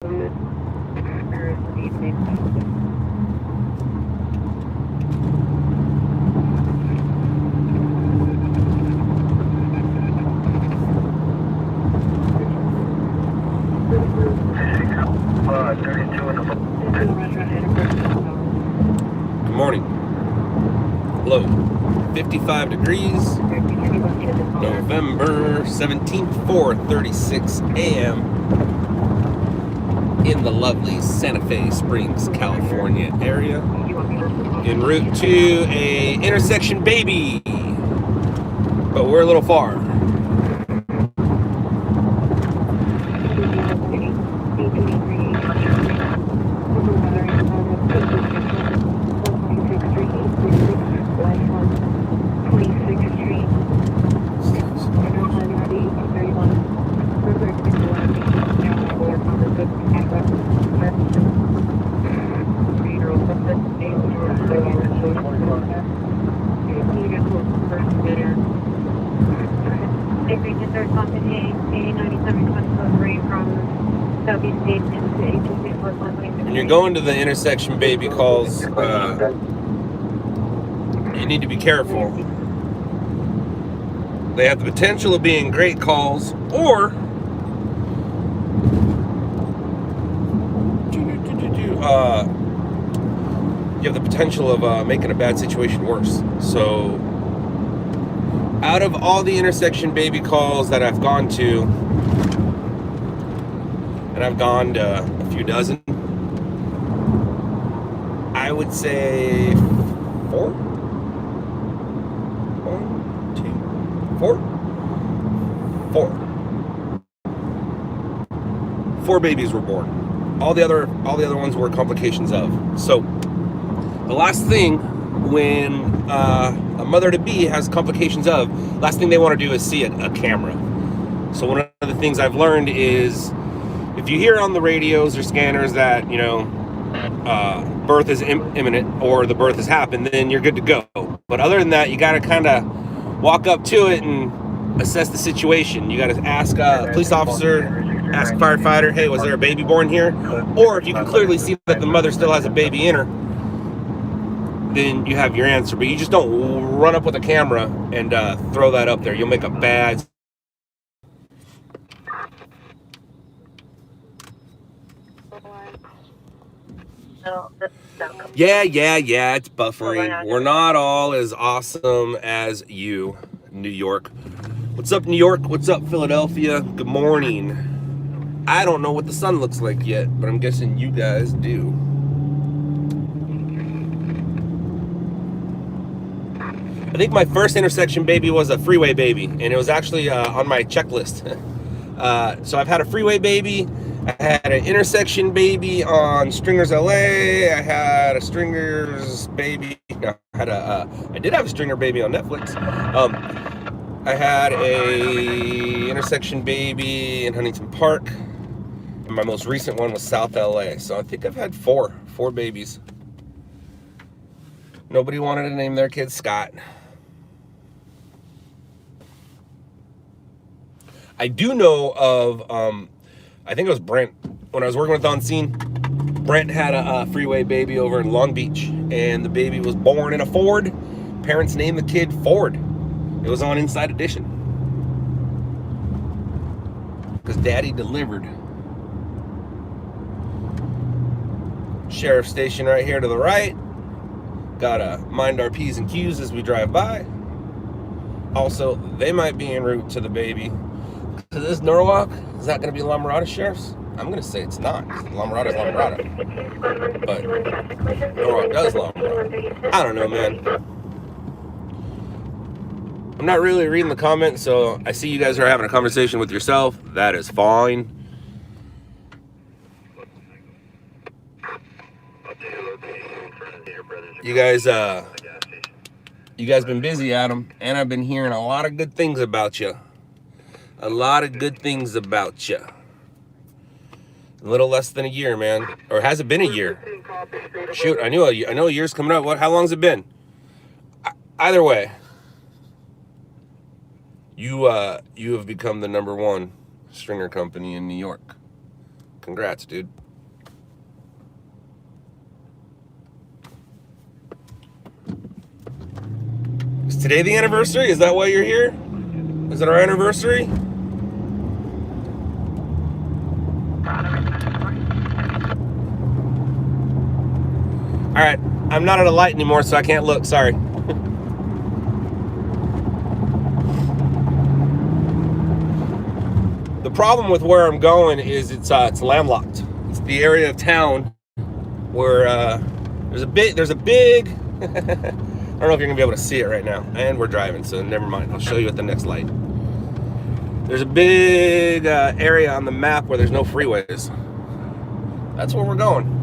Good morning. Hello. 55 degrees. November 17th, 4:36 a.m. in the lovely Santa Fe Springs, California area. En route to a intersection baby. But we're a little far. When you're going to the intersection baby calls, you need to be careful. They have the potential of being great calls, or you have the potential of making a bad situation worse. So, out of all the intersection baby calls that I've gone to, and I've gone to a few dozen, I would say 4? 1, 2, 4? 4 babies were born. All the other ones were complications of. So the last thing when a mother-to-be has complications of, last thing they want to do is see a camera. So one of the things I've learned is, if you hear on the radios or scanners that, birth is imminent or the birth has happened, then you're good to go. But other than that, you got to kind of walk up to it and assess the situation. You got to ask a police officer, ask a firefighter, hey, was there a baby born here? Or if you can clearly see that the mother still has a baby in her, then you have your answer. But you just don't run up with a camera and throw that up there. You'll make a bad... Yeah, it's buffering. We're not all as awesome as you, New York. What's up, New York? What's up, Philadelphia? Good morning. I don't know what the sun looks like yet, but I'm guessing you guys do. I think my first intersection baby was a freeway baby, and it was actually on my checklist. So I've had a freeway baby. I had an intersection baby on Stringers LA. I had a Stringers baby. No, I did have a Stringer baby on Netflix. I had a intersection baby in Huntington Park. And my most recent one was South LA. So I think I've had four babies. Nobody wanted to name their kid Scott. I do know of, I think it was Brent. When I was working with On Scene, Brent had a freeway baby over in Long Beach, and the baby was born in a Ford. Parents named the kid Ford. It was on Inside Edition. Because Daddy delivered. Sheriff station right here to the right. Gotta mind our P's and Q's as we drive by. Also, they might be en route to the baby. To this Norwalk, is that going to be La Mirada Sheriff's? I'm going to say it's not. La Mirada is La Mirada. But Norwalk does La Mirada. I don't know, man. I'm not really reading the comments, so I see you guys are having a conversation with yourself. That is fine. You guys been busy, Adam, and I've been hearing a lot of good things about you. A lot of good things about you. A little less than a year, man. Or has it been a year? Shoot, I know a year's coming up. How long's it been? Either way, you have become the #1 stringer company in New York. Congrats, dude. Is today the anniversary? Is that why you're here? Is it our anniversary? All right, I'm not at a light anymore, so I can't look. Sorry. The problem with where I'm going is it's landlocked. It's the area of town where there's a big. I don't know if you're gonna be able to see it right now, and we're driving, so never mind. I'll show you at the next light. There's a big area on the map where there's no freeways. That's where we're going.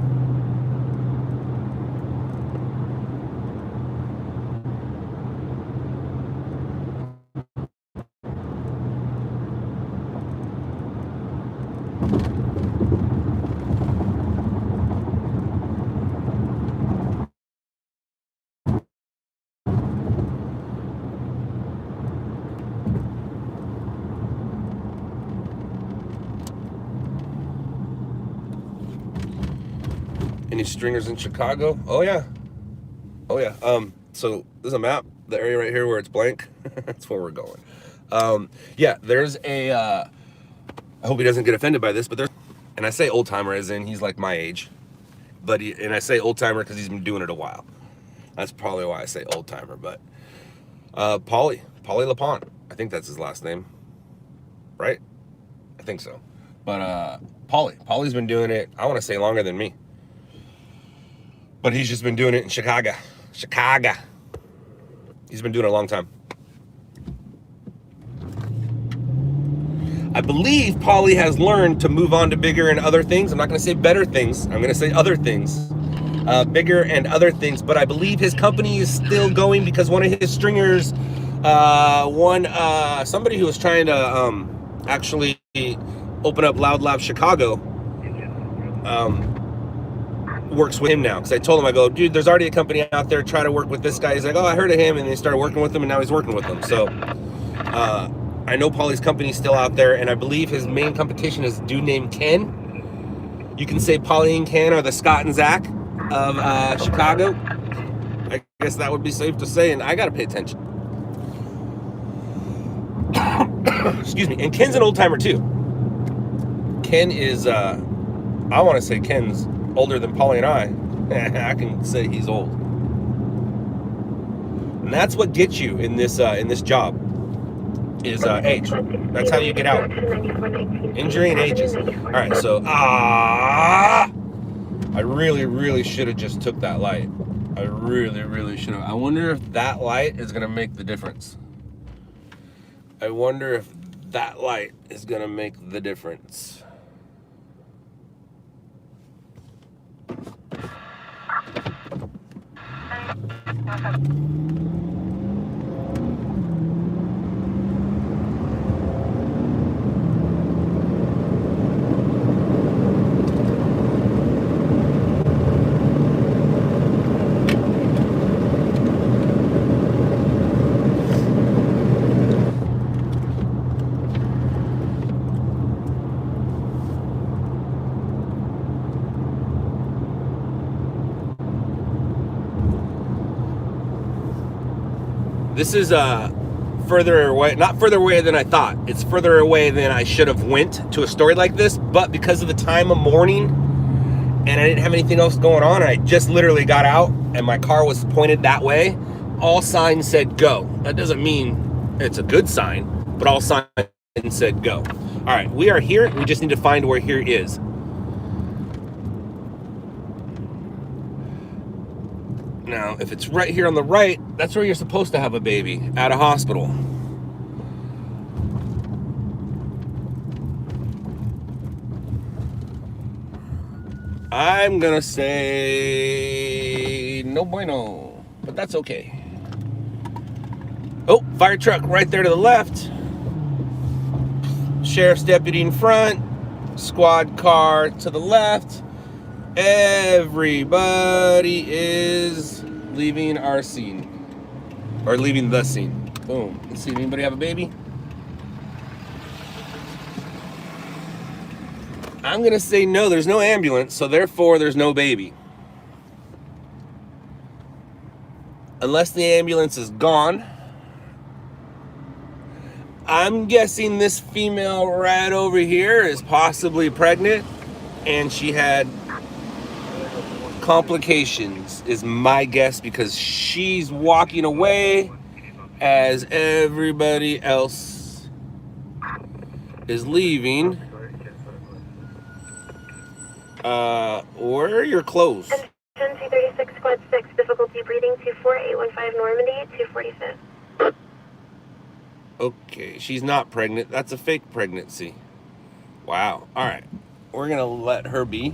Any stringers in Chicago? Oh yeah. Oh yeah. So there's a map, the area right here where it's blank. That's where we're going. Yeah, there's a I hope he doesn't get offended by this, but there's, and I say old timer as in he's like my age, but and I say old timer because he's been doing it a while. That's probably why I say old timer. But Paulie LaPont, I think that's his last name, right? I think so. But Paulie's been doing it, I want to say longer than me. But he's just been doing it in Chicago. He's been doing it a long time. I believe Paulie has learned to move on to bigger and other things. I'm not going to say better things. I'm going to say other things. Bigger and other things. But I believe his company is still going because one of his stringers, somebody who was trying to actually open up LOUDLABS Chicago, works with him now. Because I told him, I go, dude, there's already a company out there, try to work with this guy. He's like, oh, I heard of him, and they started working with him, and now he's working with them. So I know Paulie's company's still out there, and I believe his main competition is a dude named Ken. You can say Paulie and Ken are the Scott and Zach of Chicago. I guess that would be safe to say, and I gotta pay attention. Excuse me. And Ken's an old timer too. Ken is I want to say Ken's older than Paulie and I. I can say he's old. And that's what gets you in this job is age. That's how you get out. Injury and ages. All right, so I really should have just took that light. I really should have. I wonder if that light is gonna make the difference. I wonder if that light is gonna make the difference. This is further away, not further away than I thought. It's further away than I should have went to a story like this, but because of the time of morning and I didn't have anything else going on, I just literally got out and my car was pointed that way. All signs said go. That doesn't mean it's a good sign, but all signs said go. All right, we are here. We just need to find where here is. Now, if it's right here on the right, that's where you're supposed to have a baby, at a hospital. I'm gonna say no bueno, but that's okay. Oh, fire truck right there to the left. Sheriff's deputy in front. Squad car to the left. Everybody is leaving our scene. Or leaving the scene. Boom. Let's see, anybody have a baby? I'm going to say no, there's no ambulance, so therefore there's no baby. Unless the ambulance is gone. I'm guessing this female right over here is possibly pregnant and she had complications, is my guess, because she's walking away as everybody else is leaving. Where are your clothes? 236 squad 6, difficulty breathing 24815 Normandy, 245. Okay, she's not pregnant. That's a fake pregnancy. Wow. All right. We're going to let her be.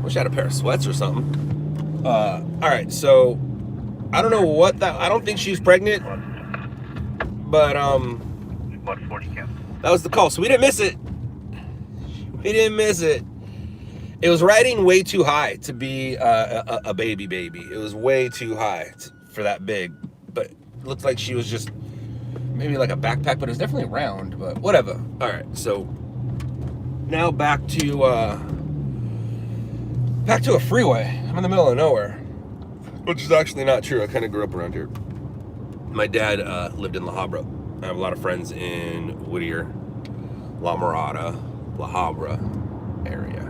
Wish I had a pair of sweats or something. All right, so I don't know what that. I don't think she's pregnant, but that was the call. So we didn't miss it. We didn't miss it. It was riding way too high to be a baby. It was way too high for that big. But it looked like she was just maybe like a backpack, but it was definitely round. But whatever. All right, so now back to a freeway. I'm in the middle of nowhere, which is actually not true. I kind of grew up around here. My dad lived in La Habra. I have a lot of friends in Whittier, La Mirada, La Habra area,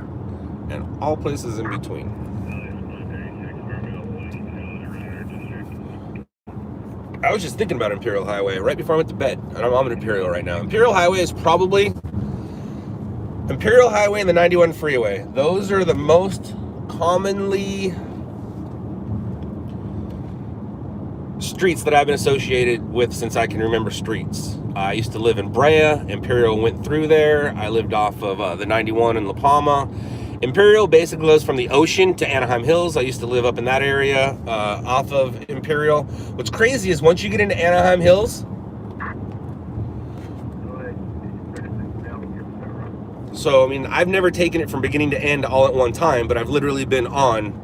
and all places in between. I was just thinking about Imperial Highway right before I went to bed. And I'm in Imperial right now. Imperial Highway is probably Imperial Highway and the 91 freeway. Those are the most commonly streets that I've been associated with since I can remember streets. I used to live in Brea. Imperial went through there. I lived off of the 91 in La Palma. Imperial basically goes from the ocean to Anaheim Hills. I used to live up in that area off of Imperial. What's crazy is once you get into Anaheim Hills, so I mean, I've never taken it from beginning to end all at one time, but I've literally been on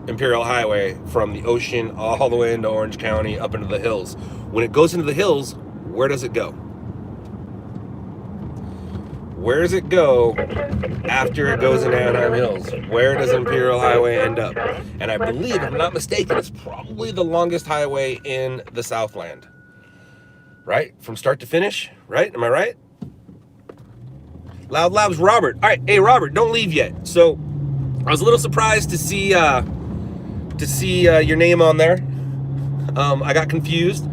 Imperial Highway from the ocean all the way into Orange County up into the hills. When it goes into the hills, where does it go? Where does it go after it goes into Anaheim Hills? Where does Imperial Highway end up? And I believe, if I'm not mistaken, it's probably the longest highway in the Southland. Right? From start to finish, right? Am I right? LOUDLABS Robert. All right, hey Robert, don't leave yet. So I was a little surprised to see your name on there. I got confused.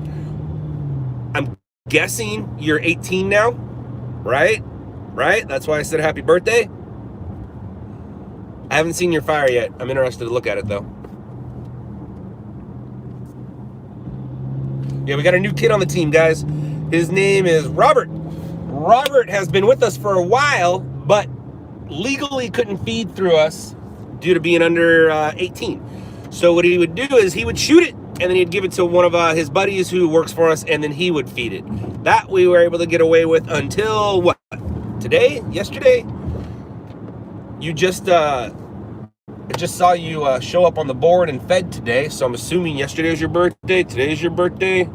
I'm guessing you're 18 now, right? Right? That's why I said happy birthday. I haven't seen your fire yet. I'm interested to look at it though. Yeah, we got a new kid on the team, guys. His name is Robert. Robert has been with us for a while, but legally couldn't feed through us due to being under 18. So what he would do is he would shoot it, and then he'd give it to one of his buddies who works for us, and then he would feed it. That we were able to get away with until what? Today? Yesterday? You just, I just saw you show up on the board and fed today, so I'm assuming yesterday was your birthday, today's your birthday.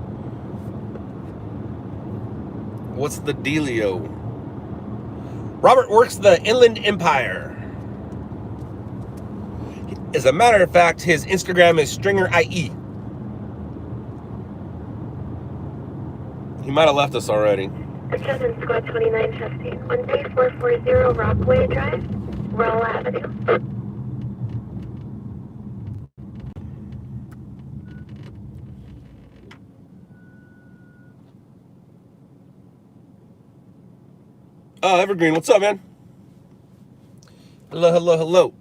What's the dealio? Robert works the Inland Empire. As a matter of fact, his Instagram is StringerIE. He might have left us already. Attention Squad 29 testing. 13440 Rockaway Drive, Royal Avenue. Oh, Evergreen, what's up, man? Hello, hello, hello.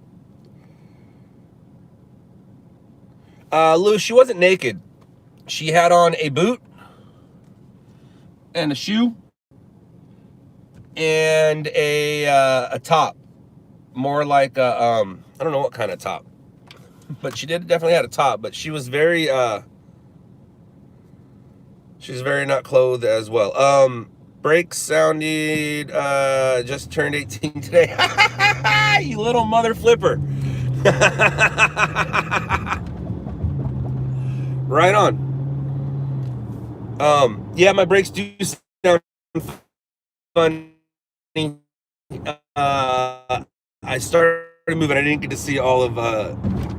Lou, she wasn't naked. She had on a boot and a shoe and a top, more like a I don't know what kind of top, but she definitely had a top. But she was very not clothed as well. Brakes sounded, just turned 18 today. You little mother flipper. Right on. Yeah, my brakes do sound funny. I started moving. I didn't get to see all of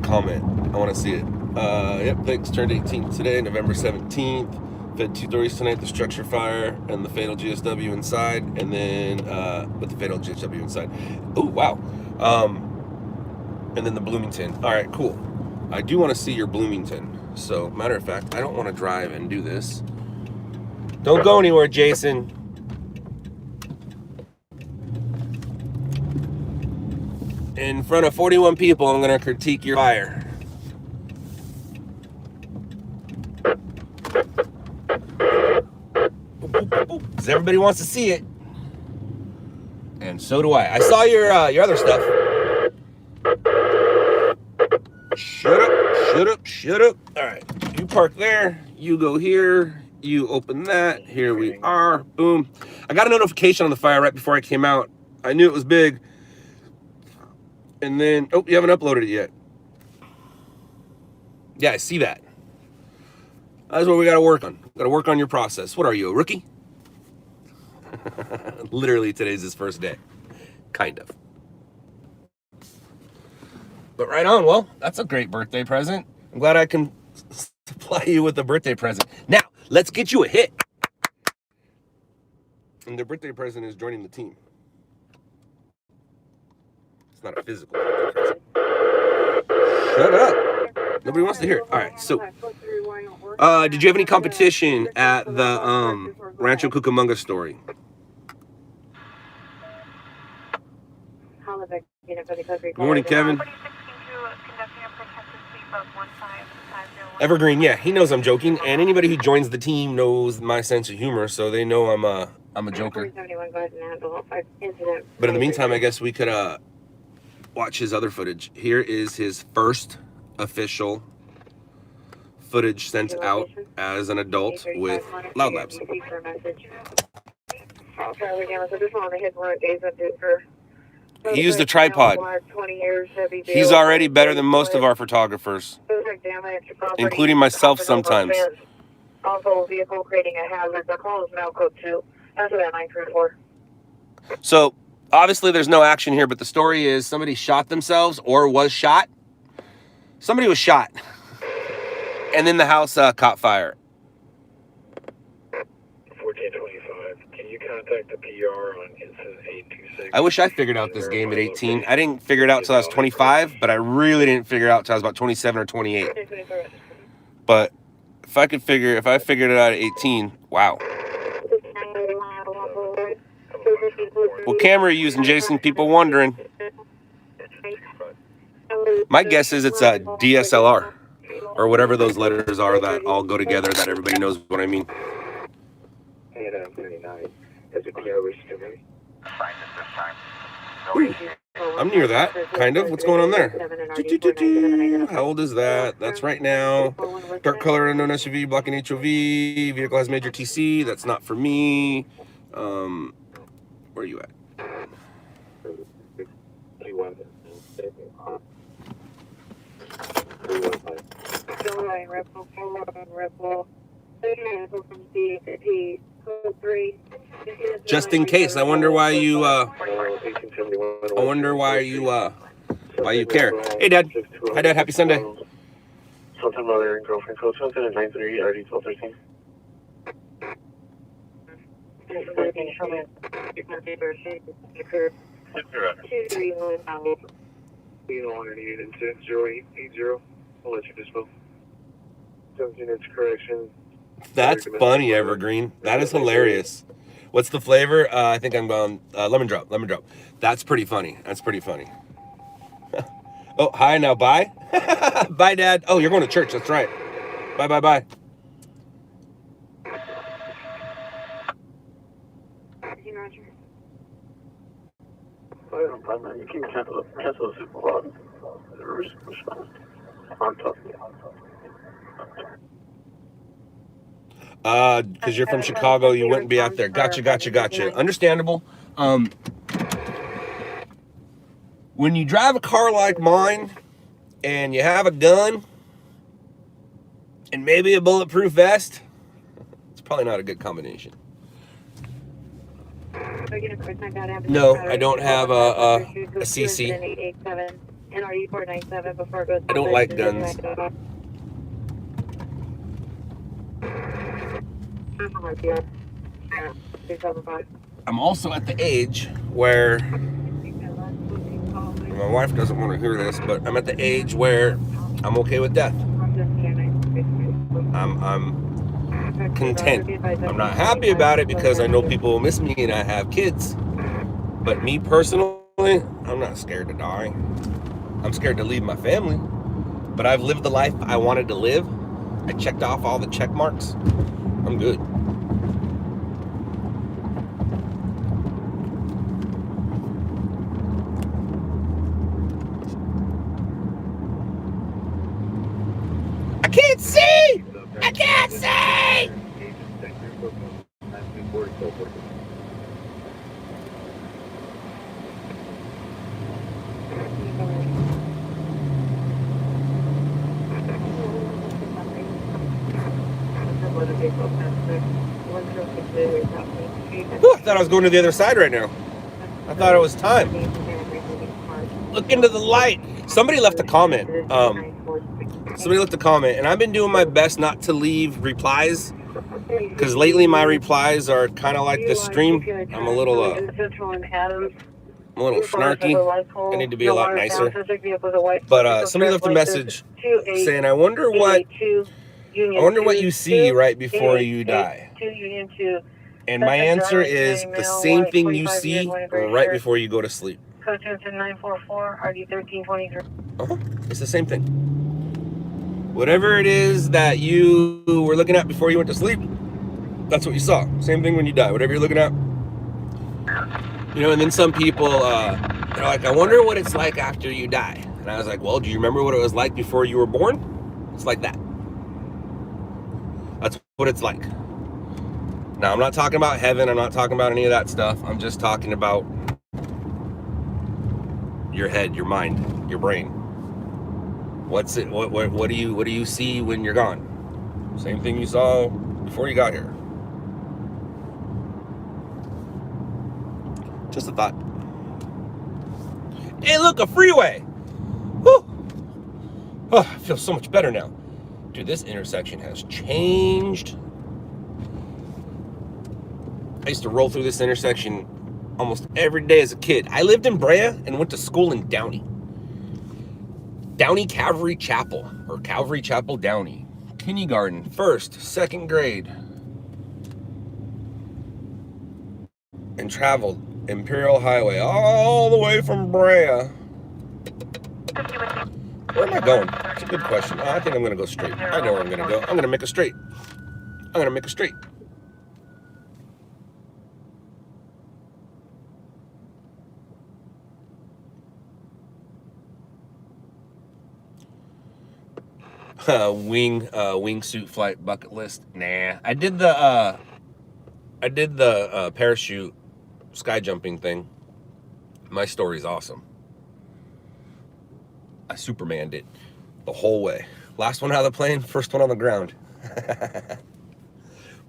comment. I want to see it. Yep, thanks. Turned 18 today, November 17th. Fed 2 stories tonight, the structure fire and the fatal GSW inside, and then with the fatal GSW inside. Oh, wow. And then the Bloomington. All right, cool. I do want to see your Bloomington. So, matter of fact, I don't want to drive and do this. Don't go anywhere, Jason. In front of 41 people, I'm going to critique your fire. Because everybody wants to see it. And so do I. I saw your other stuff. Shut up. All right, you park there. You go here. You open that. Here we are. Boom. I got a notification on the fire right before I came out. I knew it was big. And then, oh, you haven't uploaded it yet. Yeah, I see that. That's what we got to work on. Got to work on your process. What are you, a rookie? Literally, today's his first day. Kind of. But right on. Well, that's a great birthday present. I'm glad I can supply you with a birthday present. Now, let's get you a hit. And the birthday present is joining the team. It's not a physical birthday present. Shut up. Nobody wants to hear it. All right, so did you have any competition at the Rancho Cucamonga story? Good morning, Kevin. Evergreen, yeah, he knows I'm joking, and anybody who joins the team knows my sense of humor, so they know I'm a joker. But in the meantime, I guess we could watch his other footage. Here is his first official footage sent out as an adult with LOUDLABS. He used a tripod. He's already better than most of our photographers, including myself sometimes. Also, vehicle creating a hazard. The call is now code 2. Answer that 934. So, obviously there's no action here, but the story is somebody shot themselves or was shot. Somebody was shot. And then the house caught fire. 1425. Can you contact the PR on incident 826? I wish I figured out this game at 18. I didn't figure it out till I was 25, but I really didn't figure it out till I was about 27 or 28. But if I figured it out at 18, wow. What camera are you using, Jason? People wondering. My guess is it's a DSLR or whatever those letters are that all go together that everybody knows what I mean. Ooh, I'm near that, kind of. What's going on there? How old is that? That's right now. Dark color, unknown SUV, blocking HOV. Vehicle has major TC. That's not for me. Where are you at? Just in case. I wonder why you why you care. Hey, Dad. Hi, Dad. Happy Sunday. Sometime mother and girlfriend code something at 93 RD 1213. You no longer needed incident 0880. I'll let you dispose. 7 units correction. That's funny, Evergreen. That is hilarious. What's the flavor? I think I'm going lemon drop. That's pretty funny. Oh, hi, now bye. Bye, Dad. Oh, you're going to church. That's right. Bye. You can cancel the super log. I'm talking. Because you're from Chicago, you wouldn't be out there. Gotcha. Understandable. When you drive a car like mine and you have a gun and maybe a bulletproof vest, it's probably not a good combination. No, I don't have a CC. I don't like guns. I'm also at the age where, my wife doesn't want to hear this, but I'm at the age where I'm okay with death. I'm content. I'm not happy about it because I know people will miss me and I have kids. But me personally, I'm not scared to die. I'm scared to leave my family. But I've lived the life I wanted to live. I checked off all the check marks. I'm good. I can't see! I can't see! Whew, I thought I was going to the other side right now. I thought it was time. Look into the light. Somebody left a comment. And I've been doing my best not to leave replies, because lately my replies are kind of like this stream. I'm a little snarky. I need to be a lot nicer. But somebody left a message saying, I wonder what you see right before you die. And my answer is the same thing you see right before you go to sleep. It's the same thing. Whatever it is that you were looking at before you went to sleep, that's what you saw. Same thing when you die. Whatever you're looking at. You know, and then some people, they're like, I wonder what it's like after you die. And I was like, well, do you remember what it was like before you were born? It's like that. That's what it's like. Now, I'm not talking about heaven. I'm not talking about any of that stuff. I'm just talking about your head, your mind, your brain. What's it? What do you see when you're gone? Same thing you saw before you got here. Just a thought. Hey, look, a freeway. Whew. Oh, I feel so much better now. Dude, this intersection has changed. I used to roll through this intersection almost every day as a kid. I lived in Brea and went to school in Downey. Downey Calvary Chapel, or Calvary Chapel Downey. Kindergarten, 1st, 2nd grade. And traveled Imperial Highway all the way from Brea. Where am I going? It's a good question. I think I'm going to go straight. I know where I'm going to go. I'm going to make a straight. Wingsuit flight bucket list. Nah, I did the parachute sky jumping thing. My story's awesome. I Supermaned it the whole way. Last one out of the plane, first one on the ground.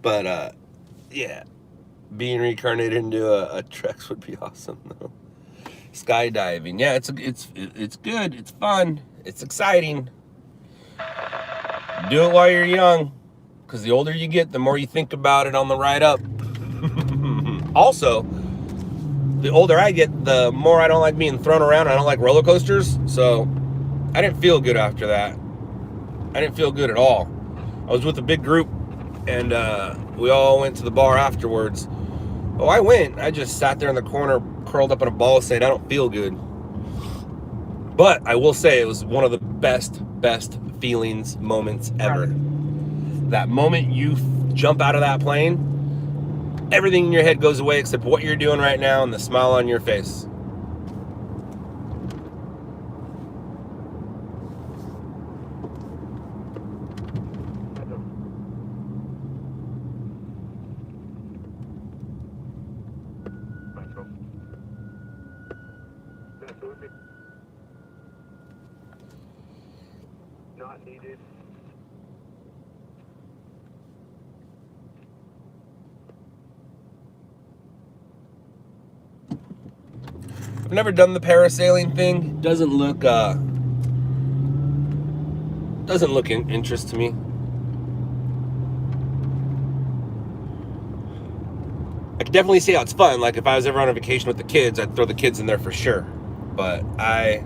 But yeah, being reincarnated into a Trex would be awesome though. Skydiving, yeah, it's good, it's fun, it's exciting. Do it while you're young, because the older you get, the more you think about it on the ride up. Also, the older I get, the more I don't like being thrown around. I don't like roller coasters, so I didn't feel good after that. I didn't feel good at all. I was with a big group, and we all went to the bar afterwards. Oh, I went. I just sat there in the corner, curled up in a ball, saying I don't feel good. But I will say it was one of the best feelings, moments ever. That moment you jump out of that plane, everything in your head goes away except what you're doing right now and the smile on your face. not needed. I've never done the parasailing thing. Doesn't look in interest to me. I can definitely see how it's fun. Like if I was ever on a vacation with the kids, I'd throw the kids in there for sure. But I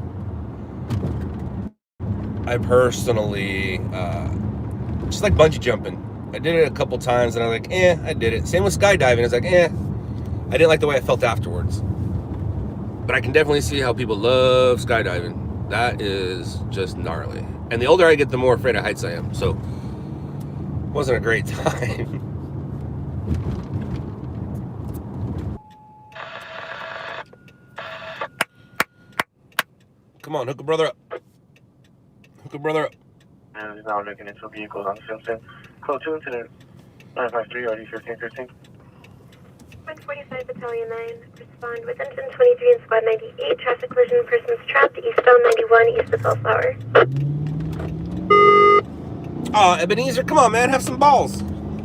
personally just like bungee jumping. I did it a couple times and I'm like, I did it. Same with skydiving. It's like, I didn't like the way I felt afterwards. But I can definitely see how people love skydiving. That is just gnarly. And the older I get, the more afraid of heights I am. So it wasn't a great time. Come on, hook a brother up. Hook a brother up. And is now looking into vehicles on Simpson. Code 2 incident 953 RD 1513. 145 Battalion 9. Respond with engine 23 and squad 98. Traffic collision, persons trapped. Eastbound 91 east of Bellflower. Oh, Ebenezer, come on, man. Have some balls.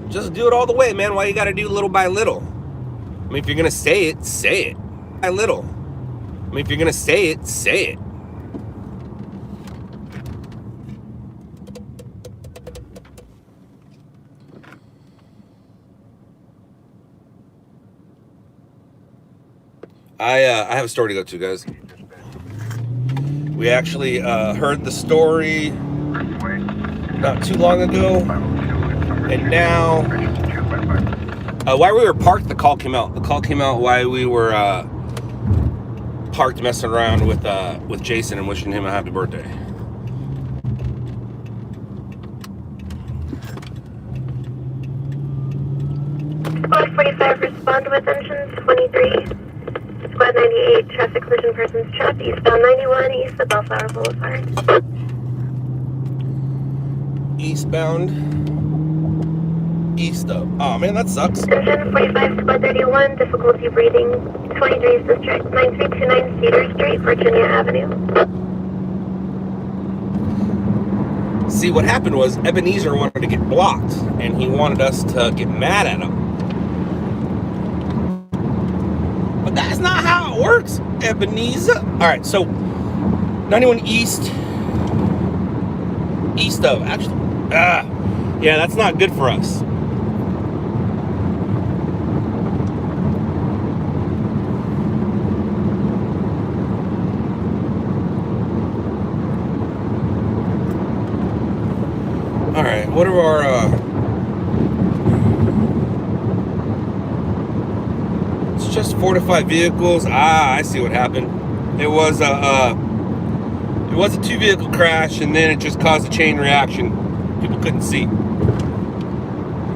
Just do it all the way, man. Why you got to do little by little? I mean, if you're going to say it, say it. By little. I mean, if you're going to say it, say it. I have a story to go to, guys. We actually heard the story not too long ago, and now while we were parked, the call came out. The call came out while we were parked messing around with Jason and wishing him a happy birthday. Squad 45, respond with engine 23. Squad 98, traffic collision, persons trapped. Eastbound 91 east of Bellflower Boulevard. Eastbound. East of. Oh man, that sucks. Engine 45, squad 31, difficulty breathing. 23's district, 9329 Cedar Street, Virginia Avenue. See, what happened was Ebenezer wanted to get blocked, and he wanted us to get mad at him. But that's not how it works, Ebenezer. All right, so 91 east of, actually, yeah, that's not good for us. All right, what are our it's just 4 to 5 vehicles. I see what happened. It was a 2-vehicle crash, and then it just caused a chain reaction. People couldn't see.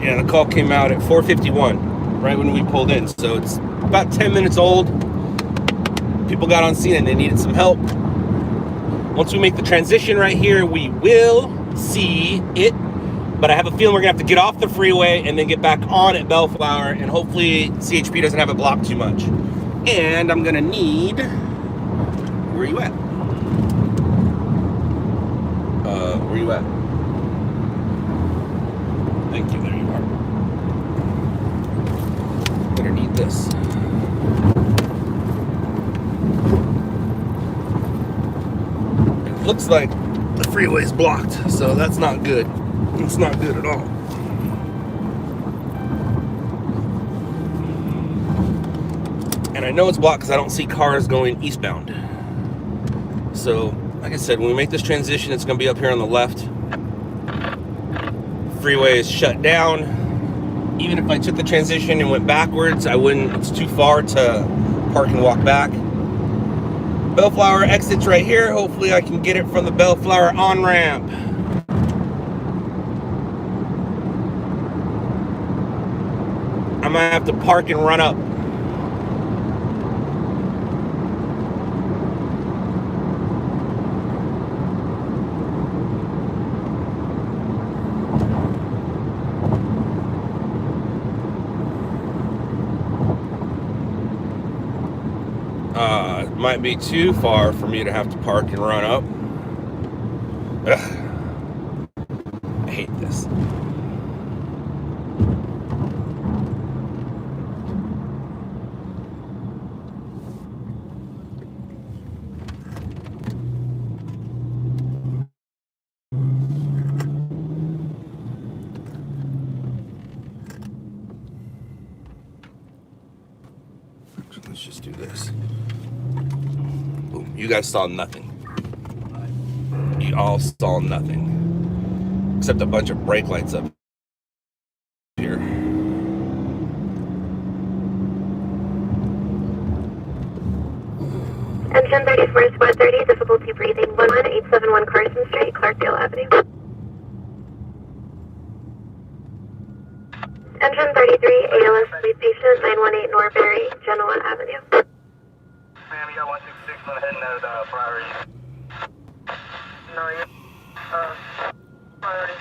Yeah, the call came out at 4:51, right when we pulled in. So it's about 10 minutes old. People got on scene and they needed some help. Once we make the transition right here, we will see it. But I have a feeling we're gonna have to get off the freeway and then get back on at Bellflower, and hopefully CHP doesn't have it blocked too much. And I'm gonna need, where are you at? Where you at? Thank you, there you are. Gonna need this. It looks like the freeway is blocked, so that's not good. It's not good at all. And I know it's blocked because I don't see cars going eastbound. So, like I said, when we make this transition, it's going to be up here on the left. Freeway is shut down. Even if I took the transition and went backwards, I wouldn't. It's too far to park and walk back. Bellflower exits right here. Hopefully I can get it from the Bellflower on-ramp. I might have to park and run up. It might be too far for me to have to park and run up. Ugh. this. Let's just do this. Boom. You guys saw nothing. You all saw nothing. Except a bunch of brake lights up here. Engine 34, squad 30, difficulty breathing, 11871 Carson Street, Clarkdale Avenue. Engine 33, ALS sleep patient, 918 Norbury, Genoa Avenue. Ma'am, you got 166 on ahead and at priority. No, yeah. Priority.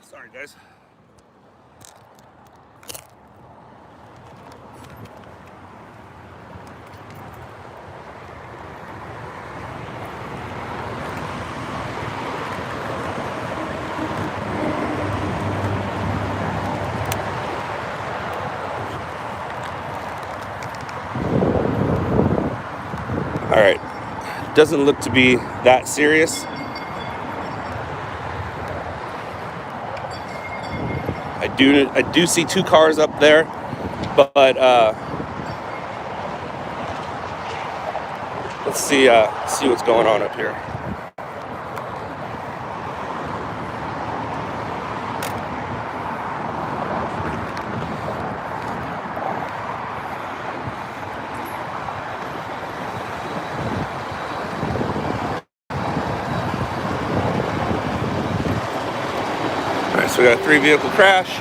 Sorry, guys. All right. Doesn't look to be that serious. I do see two cars up there, but let's see what's going on up here. All right, so we got a 3-vehicle crash.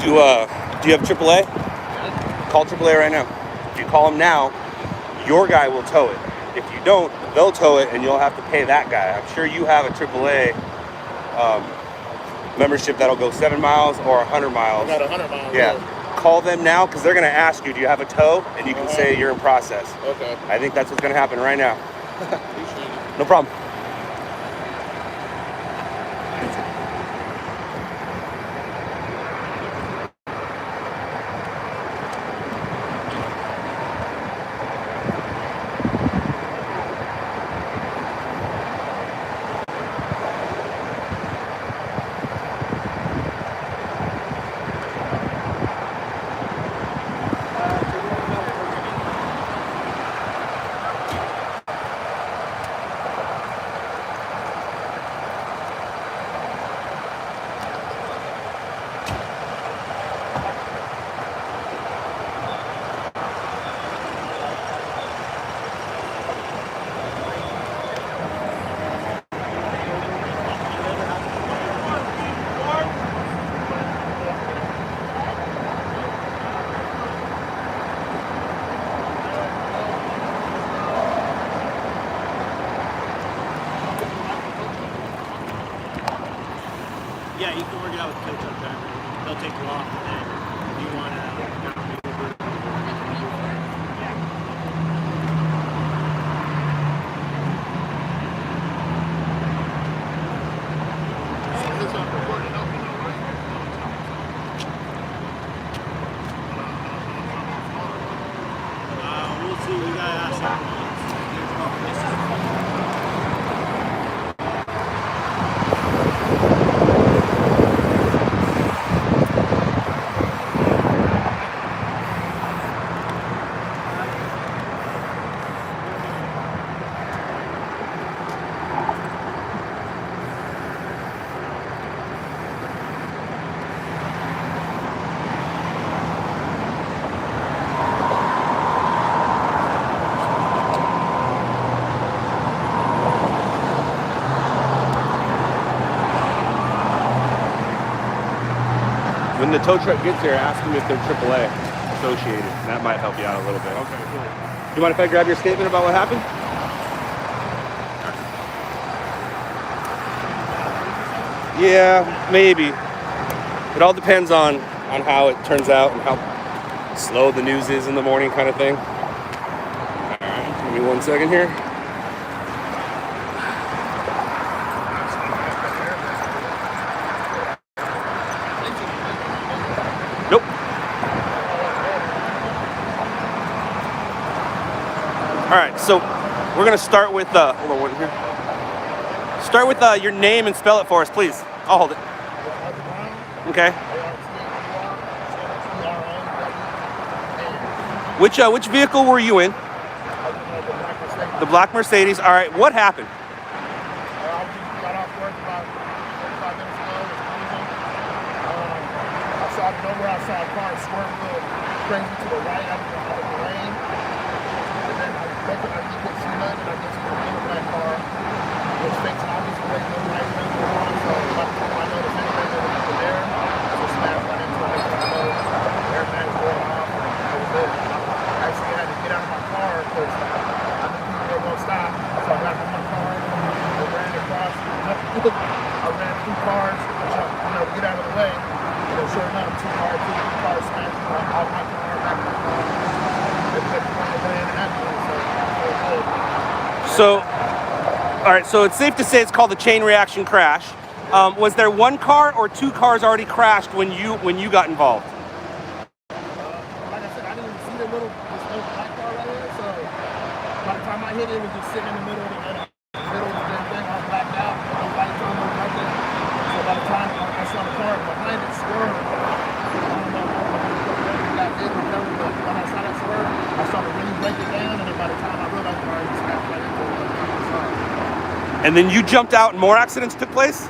Do you have AAA? Call AAA right now. If you call them now, your guy will tow it. If you don't, they'll tow it and you'll have to pay that guy. I'm sure you have a AAA membership that'll go 7 miles or 100 miles. I got 100 miles. Yeah. Call them now because they're going to ask you, do you have a tow? And you can say you're in process. Okay. I think that's what's going to happen right now. Appreciate it. No problem. Yeah, you can work it out with coach up there. They'll take you off, and then if you want to. We'll see. We gotta ask that. When the tow truck gets here, ask them if they're AAA associated. That might help you out a little bit. Okay, cool. Do you mind if I grab your statement about what happened? Yeah, maybe. It all depends on how it turns out and how slow the news is in the morning kind of thing. All right, give me 1 second here. Nope. All right, so we're gonna start with hold on one here. Start with your name and spell it for us, please. I'll hold it. Okay. Which vehicle were you in? The black Mercedes. All right. What happened? I just got off work about 45 minutes ago. It was freezing. I saw nowhere. I saw a car swerve a little crazy to the right out of the lane. And then I looked and I just couldn't see nothing. And I just went into that car. It was fixing obviously breaking the right thing on. So by the time I noticed anything that was even there, I just smashed right into it. Next thing I know, airbags going off. And that was it. I actually had to get out of my car because I knew people were going to stop. So I got in my car. I ran across. I ran 2 cars. I jumped, to get out of the way. Sure enough, 2 cars smashed out my car, back in my car. They put me on the way in the ambulance, so I feel good. So, all right. So it's safe to say it's called a chain reaction crash. Was there 1 car or 2 cars already crashed when you got involved? Like I said, I didn't even see this little black car right here. So by the time I hit it, it was just sitting in the middle of the damn thing. I blacked out. No lights on, no nothing. So by the time I saw the car behind it swerve, I don't know if it got hit or whatever, but when I saw that swerve, I saw it really break it down, and then by the time I realized I already smashed right into it. And then you jumped out and more accidents took place?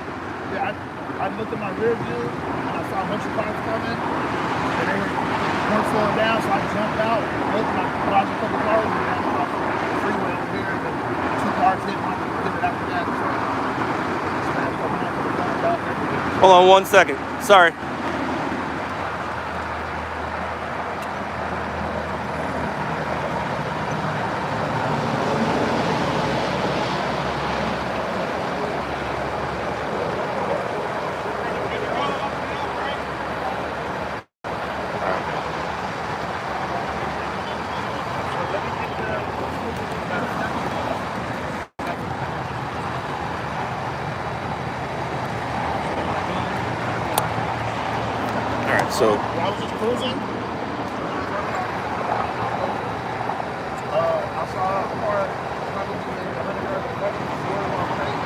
Yeah, I looked at my rear view, and I saw a bunch of cars coming, and they weren't slowing down, so I jumped out, looked, and I dodged a couple cars, and ran across the freeway over here, and then 2 cars hit it after that. So smashed up and out to the front, back, everything. Hold on 1 second. Sorry. So I was just cruising. I saw a car coming to me, 100 yards in front of me, swerved on plate.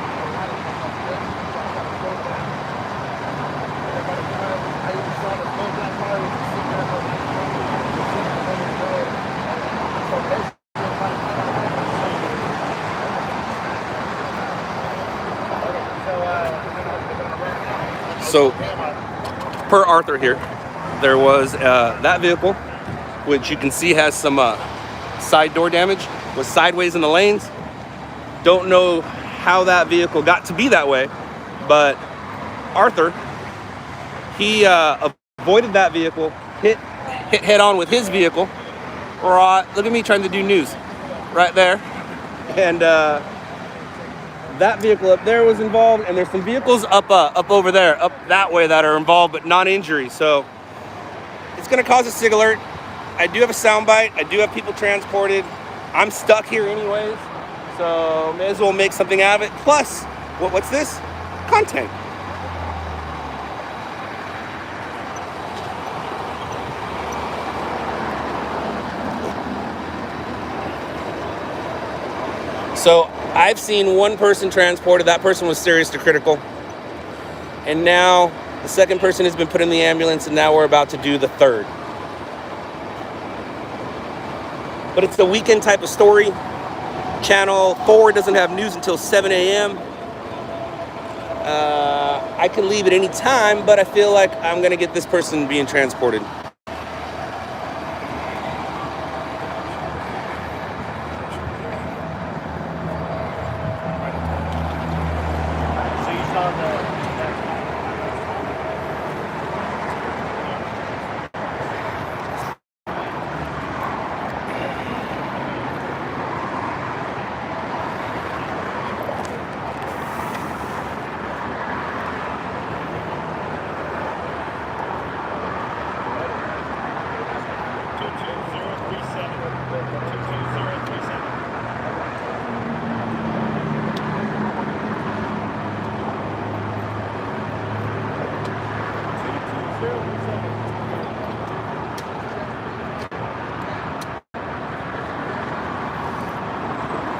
And by the time I even saw the close that car was just sitting there for like 20 minutes, just sitting in the middle of the road. So basically, So, per Arthur here, there was that vehicle, which you can see has some side door damage, was sideways in the lanes. Don't know how that vehicle got to be that way, but Arthur, he avoided that vehicle, hit head on with his vehicle. Right, look at me trying to do news right there, and that vehicle up there was involved, and there's some vehicles up over there, up that way, that are involved but non-injury. So it's going to cause a SIG alert. I do have a sound bite. I do have people transported. I'm stuck here anyways, so may as well make something out of it. Plus, what's this? Content. So I've seen one person transported. That person was serious to critical. And now the second person has been put in the ambulance, and now we're about to do the third. But it's the weekend type of story. Channel 4 doesn't have news until 7 a.m. I can leave at any time, but I feel like I'm going to get this person being transported.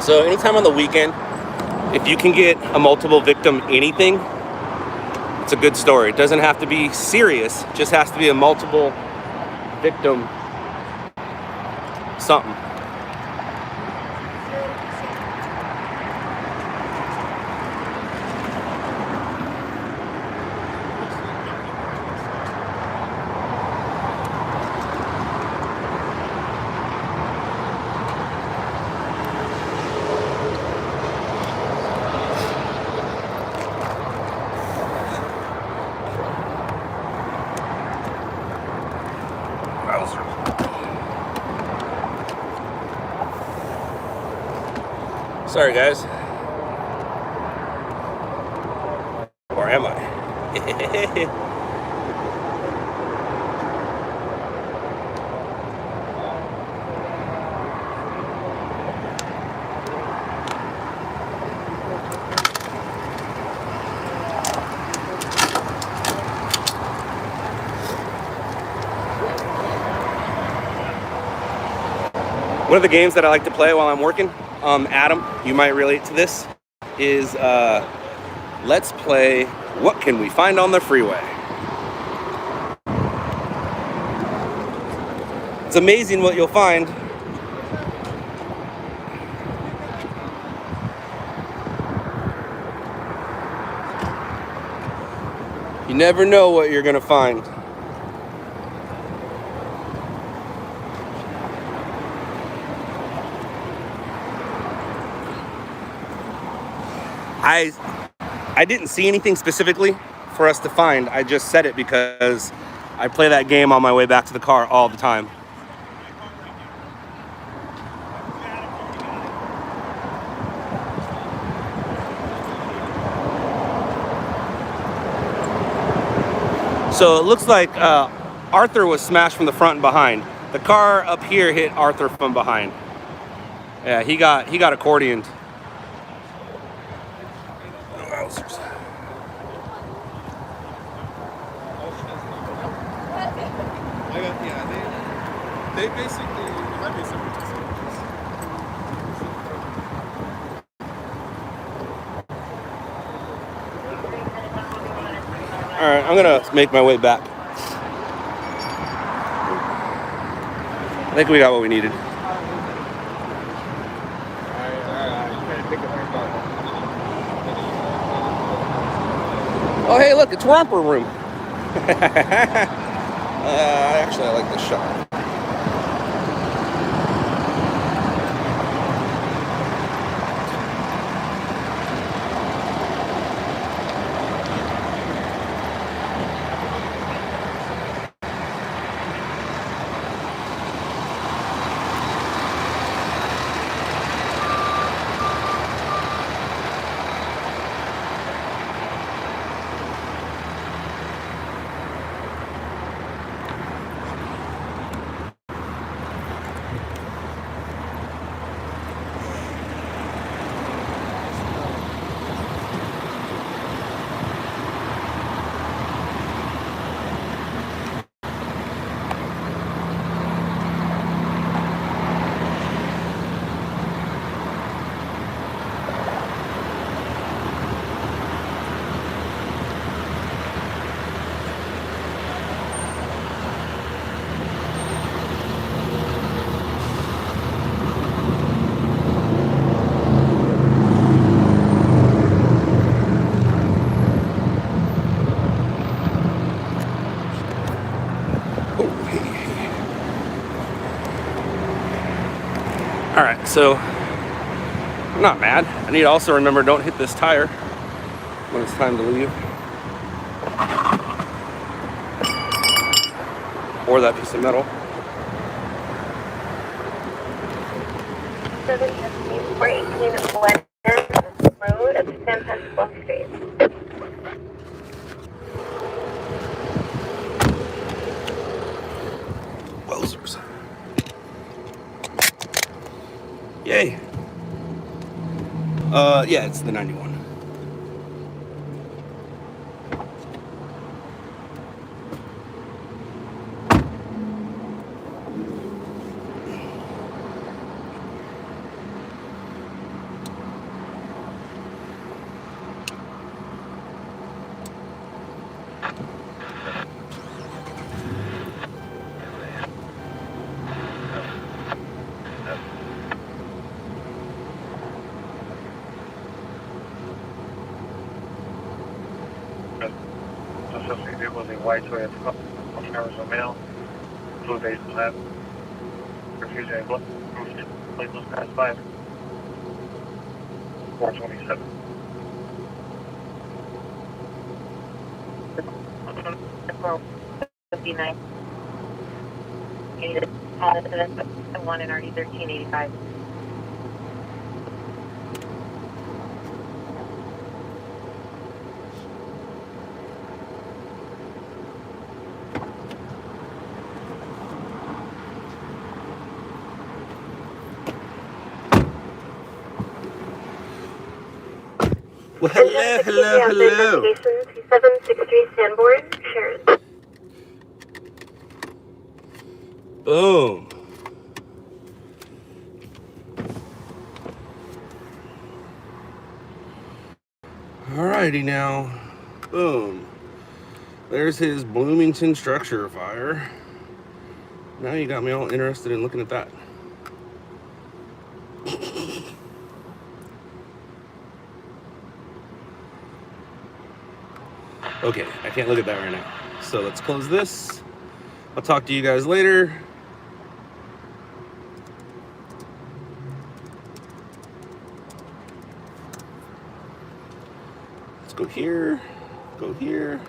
So anytime on the weekend, if you can get a multiple victim anything, it's a good story. It doesn't have to be serious, it just has to be a multiple victim something. Sorry guys. Or am I? One of the games that I like to play while I'm working, Adam, you might relate to this, is let's play What Can We Find on the Freeway? It's amazing what you'll find. You never know what you're gonna find. I didn't see anything specifically for us to find. I just said it because I play that game on my way back to the car all the time. So it looks like Arthur was smashed from the front and behind. The car up here hit Arthur from behind. Yeah, he got accordioned. All right, I'm gonna make my way back. I think we got what we needed. Oh, hey, look, it's romper room. Actually, I like this shot. All right, so I'm not mad. I need to also remember, don't hit this tire when it's time to leave. Or that piece of metal. 7-418 West Road at San Pasquale Street. Wowzers. Yay. Yeah, it's the 91. Associated with a white Toyota Camry male, blue base lab, refusing a blood, labels past 5, 427. Well, 59. I want an RD 1385. Well, hello. 2763 Sanborn, Sharon. Boom. Alrighty now. Boom. There's his Bloomington structure fire. Now you got me all interested in looking at that. Okay, I can't look at that right now. So let's close this. I'll talk to you guys later. Let's go here, go here.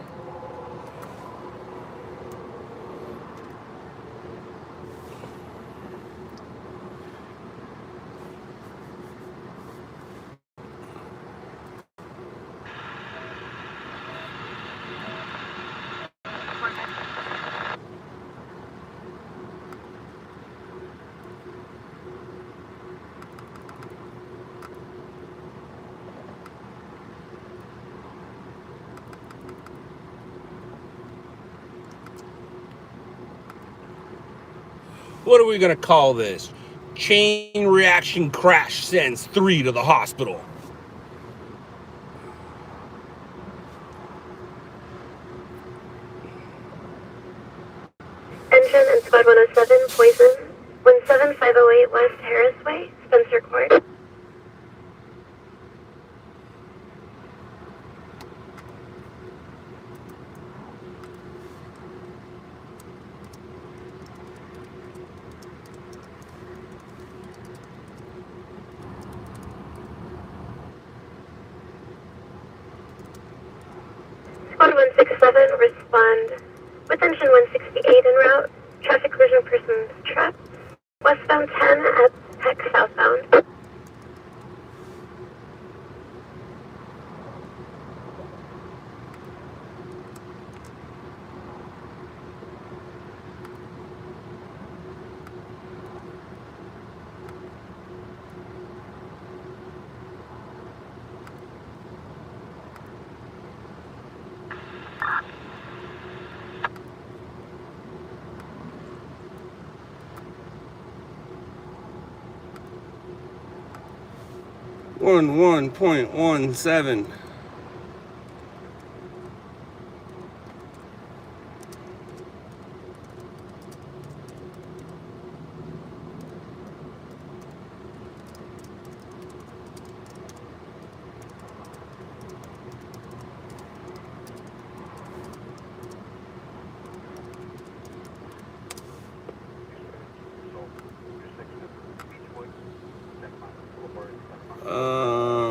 What are we gonna call this? Chain reaction crash sends 3 to the hospital. poison. 17508 West Harris Way, Spencer Court. Squad 167, respond with engine 168 en route. Traffic collision persons trapped. Westbound 10 at Peck southbound. One 1.17.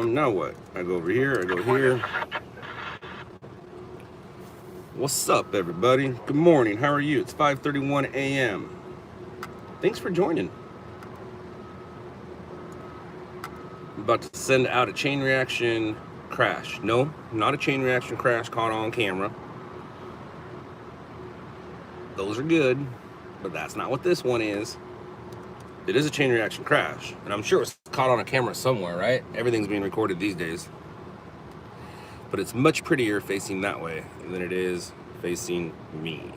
Now what? I go over here, I go here. What's up, everybody? Good morning, how are you? It's 5:31 a.m. Thanks for joining. I'm about to send out a chain reaction crash. No, not a chain reaction crash caught on camera. Those are good, but that's not what this one is. It is a chain reaction crash, and I'm sure it was caught on a camera somewhere, right? Everything's being recorded these days. But it's much prettier facing that way than it is facing me.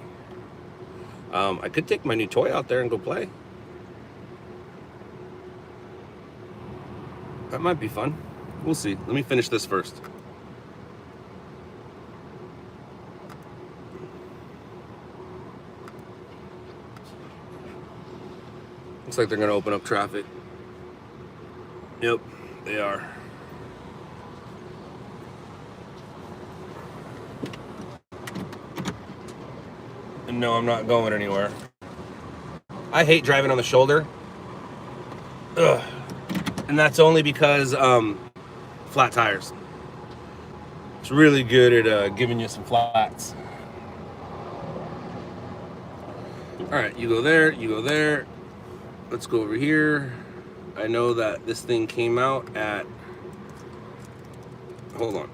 I could take my new toy out there and go play. That might be fun. We'll see. Let me finish this first. Looks like they're gonna open up traffic. Yep, they are. And no, I'm not going anywhere. I hate driving on the shoulder. Ugh. And that's only because flat tires. It's really good at giving you some flats. All right, you go there, you go there. Let's go over here. I know that this thing came out at, hold on.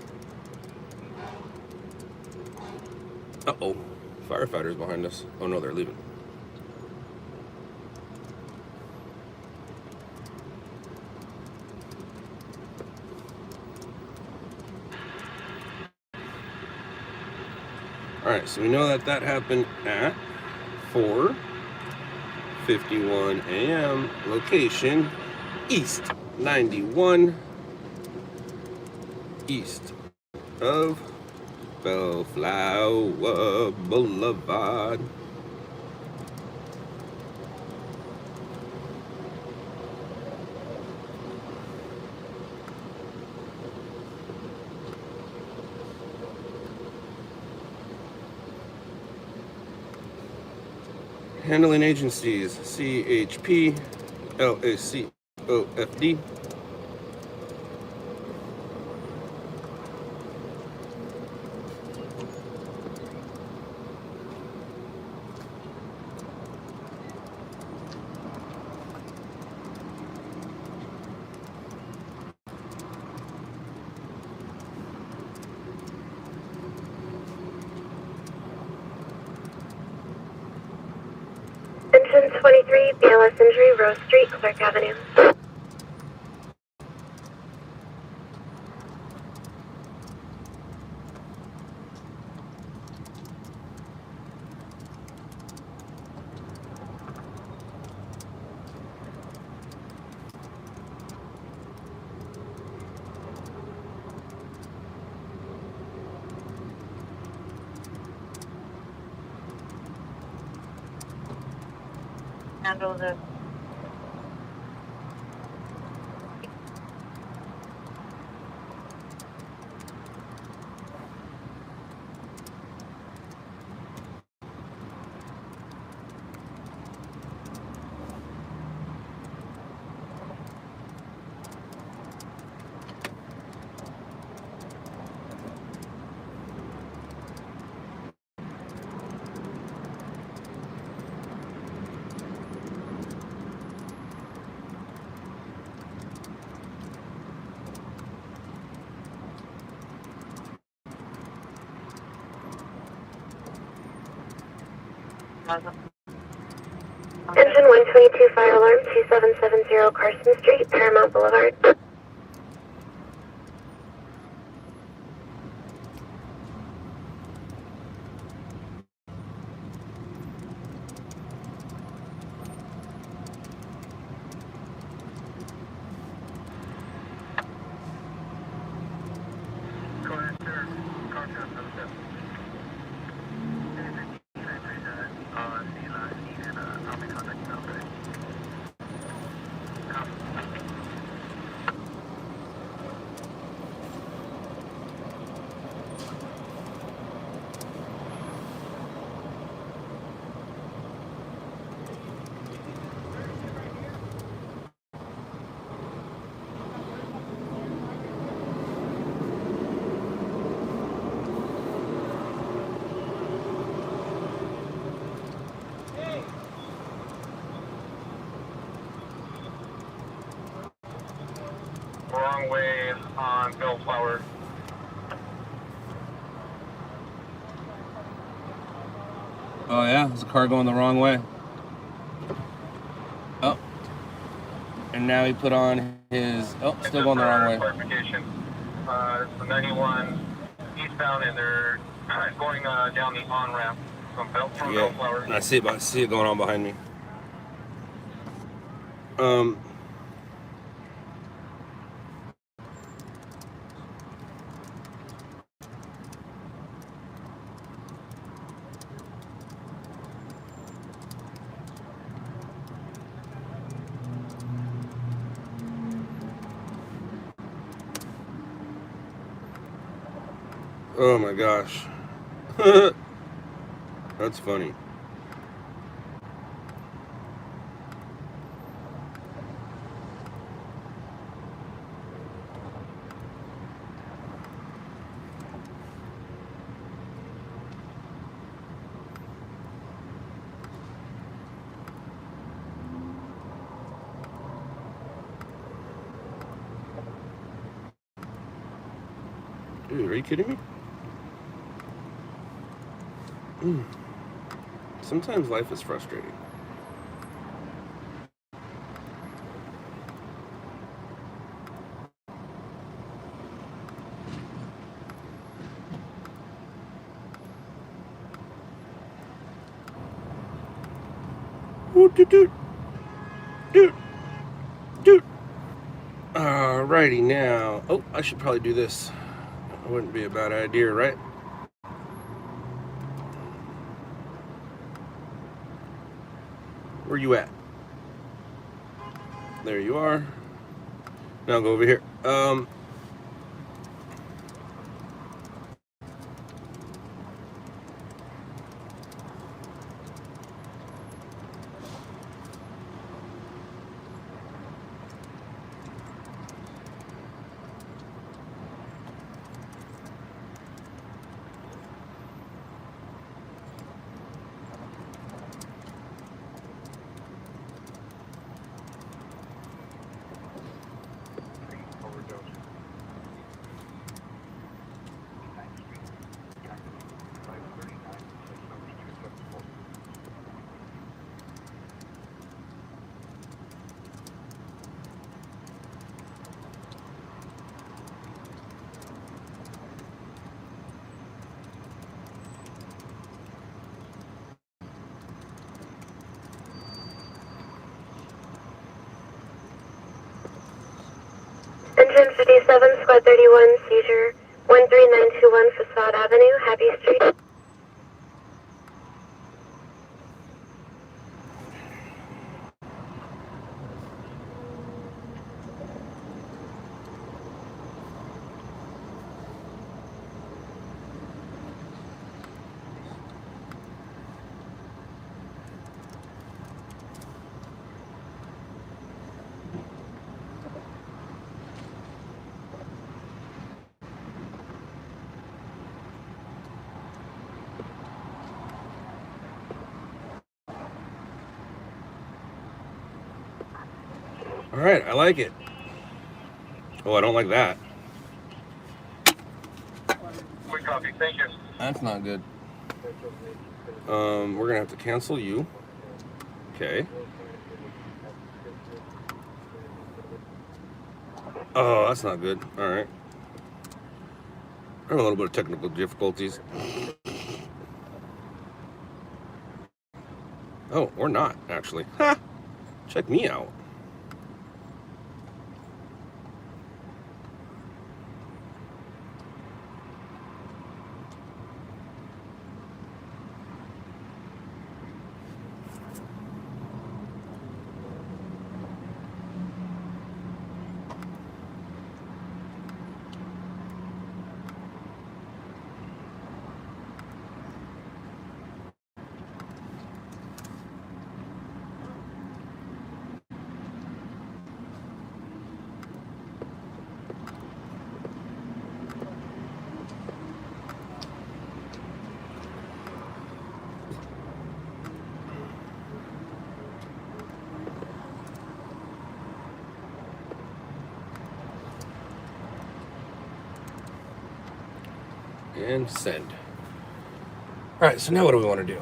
Uh-oh, firefighters behind us. Oh no, they're leaving. All right, so we know that that happened at 4:51 a.m. Location East 91, east of Bellflower Boulevard. Handling agencies, CHP, LACOFD. Engine 23, BLS injury, Rose Street, Clark Avenue. handle the Engine 122 fire alarm 2770 Carson Street, Paramount Boulevard. Go ahead, sir. Contact number 7. The last need and I'll be contacting you, okay? Wrong way on Bellflower. Oh yeah, there's a car going the wrong way. Oh. And now he put on his, oh, still going the wrong way. Clarification. It's the 91 eastbound and they're going down the on-ramp from Bellflower. I see it going on behind me. Oh my gosh. That's funny. Dude, are you kidding me? Sometimes life is frustrating. Ooh, doot. Alrighty now. Oh, I should probably do this. It wouldn't be a bad idea, right? Where you at? There you are. Now go over here. Engine 57, Squad 31, seizure 13921 Facade Avenue, Happy Street. right, I like it. Oh, I don't like that. Quick copy. Thank you. That's not good. We're gonna have to cancel you. Okay. Oh, that's not good. All right. I have a little bit of technical difficulties. Oh, or not, actually. Ha! Check me out. And send. All right, so now what do we want to do?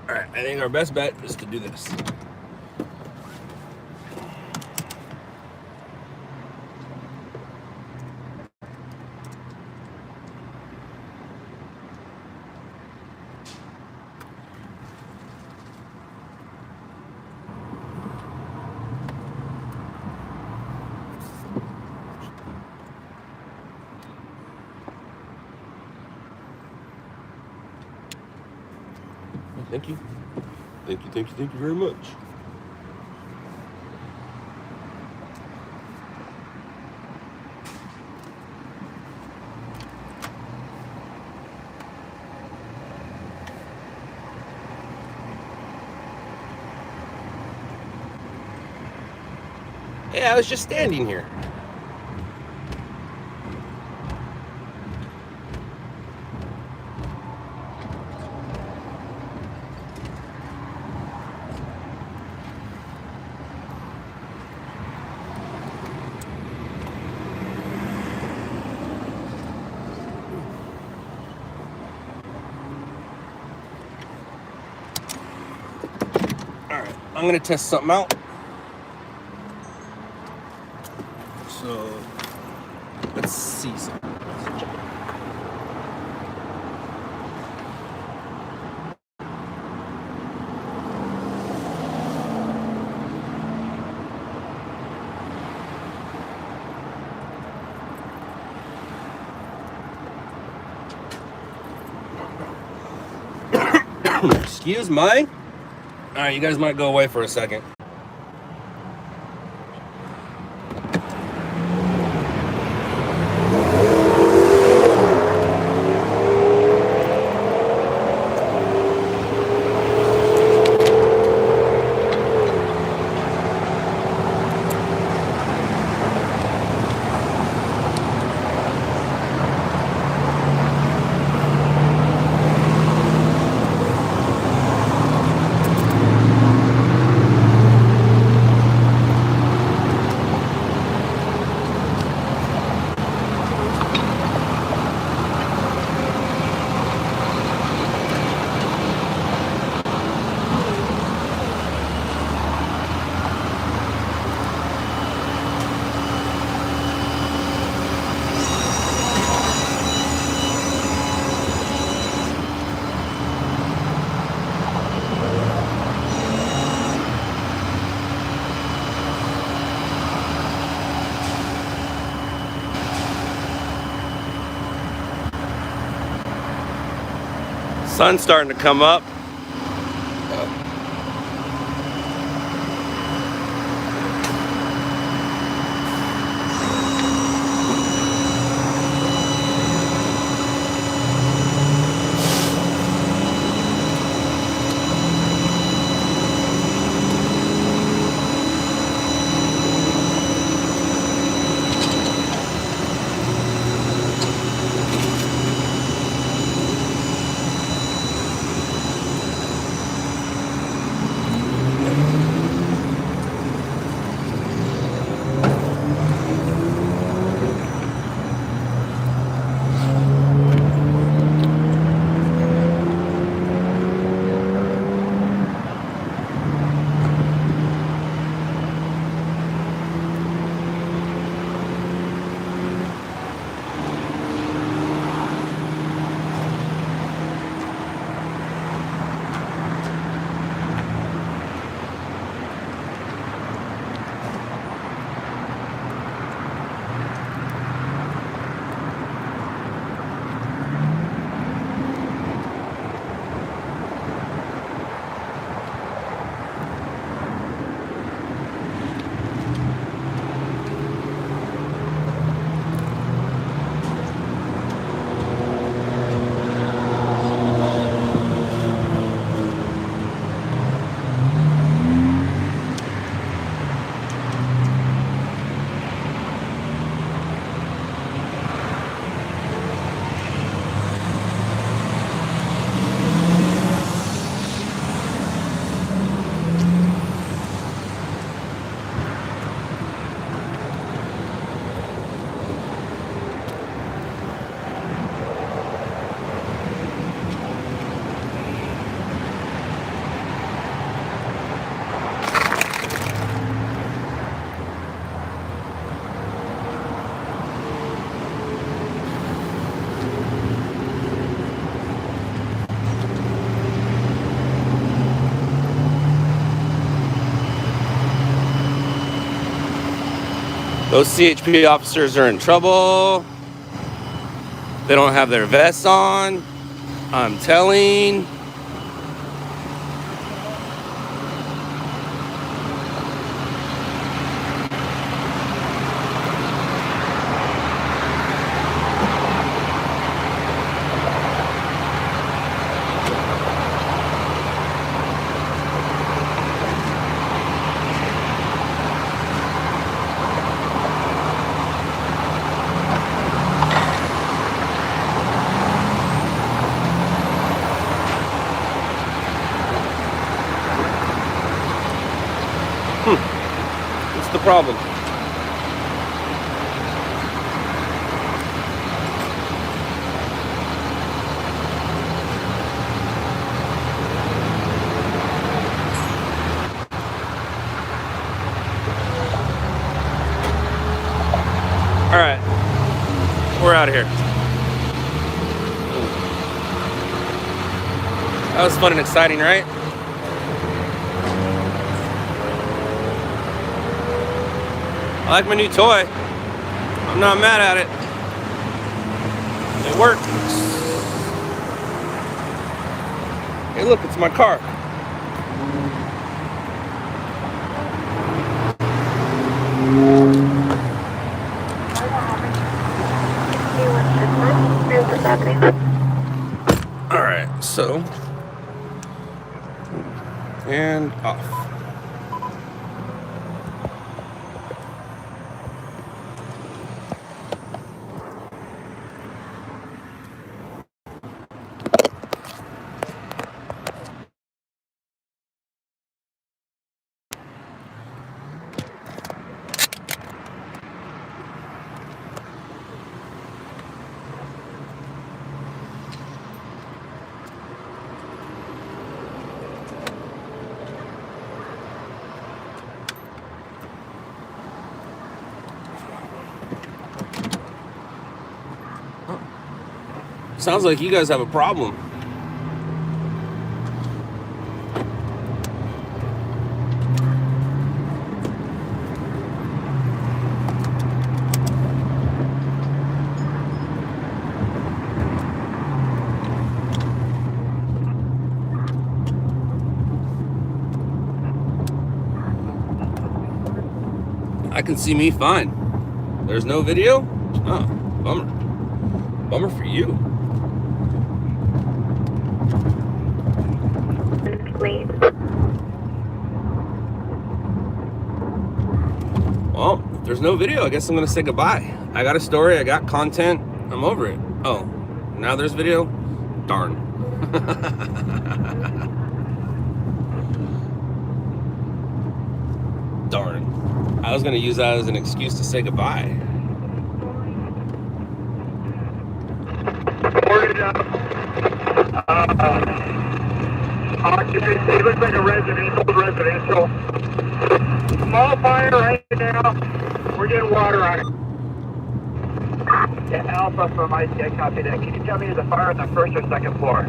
All right, I think our best bet is to do this. Thank you. Thank you, thank you, thank you very much. Yeah, I was just standing here. All right, I'm gonna test something out. So let's see something. Excuse me. All right, you guys might go away for a second. Sun's starting to come up. Those CHP officers are in trouble. They don't have their vests on. I'm telling. What's the problem? All right, we're out of here. That was fun and exciting, right? I like my new toy. I'm not mad at it. It works. Hey, look, it's my car. All right, so, and off. Sounds like you guys have a problem. I can see me fine. There's no video? Oh, bummer. Bummer for you. Well, if there's no video, I guess I'm gonna say goodbye. I got a story, I got content, I'm over it. Oh, now there's video? Darn. Darn. I was gonna use that as an excuse to say goodbye. Occupancy looks like a residential. Small fire right now. We're getting water on it. Yeah, Alpha from IC, I copy that. Can you tell me, is the fire on the first or second floor?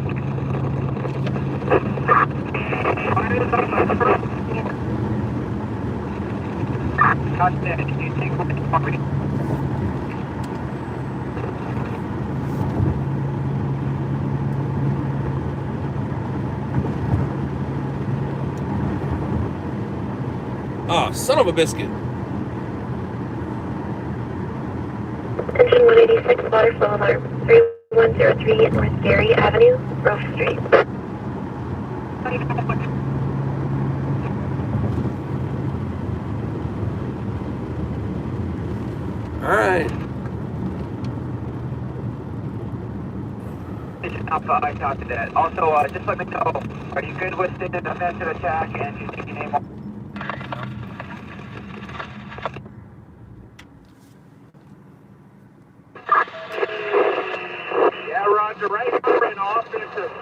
Fire is on the first floor. Copy that. Can you take what you want me? Oh, son of a biscuit. Attention 186 water flow alarm. 3103 North Gary Avenue, Grove Street. Alright. Alpha, I copy that. Also, just let me know, are you good with the defensive attack and you think you name one? Yeah, Roger, right over in offensive.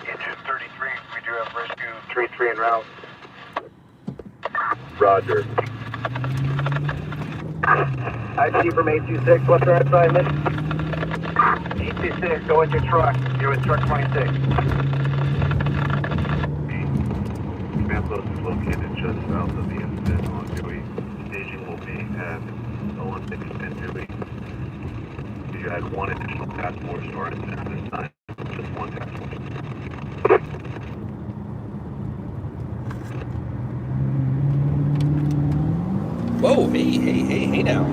Engine 33, we do have rescue 33 en route. Roger. I see from 826, what's our assignment? 826, go with your truck. You're with truck 26. command post is located just south of the incident on Dewey. Staging will be at 016 and Dewey. You had one additional task force or at this time, just one task force. Whoa, hey now.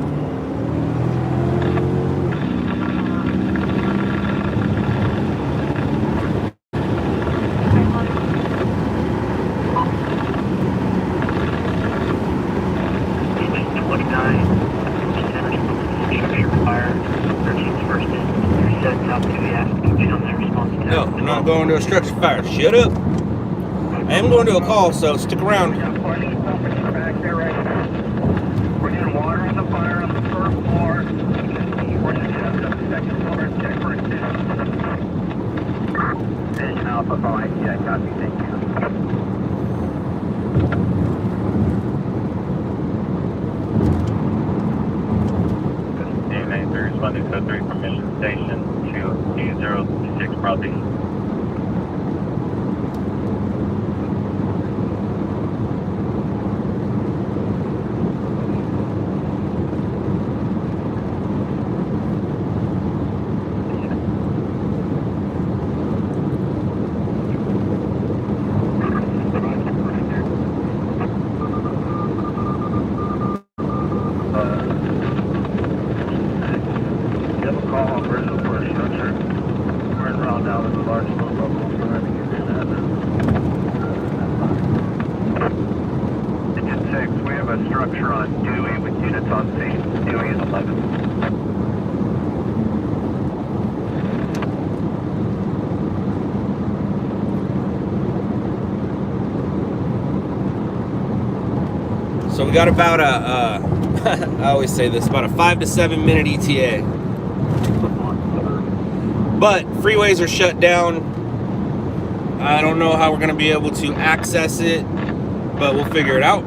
No, I'm not going to a structure fire. Shut up. I am going to a call, so stick around. We're getting water in the fire on the first floor. We're just at the second floor. Different. Vision Alpha 5. Yeah, copy. Thank you. A93 responding code 3 from Mission Station to D06 Broadbeach. Structure on Dewey with units on scene. Dewey is 11. So we got about I always say this, about a 5 to 7 minute ETA. But freeways are shut down. I don't know how we're going to be able to access it, but we'll figure it out.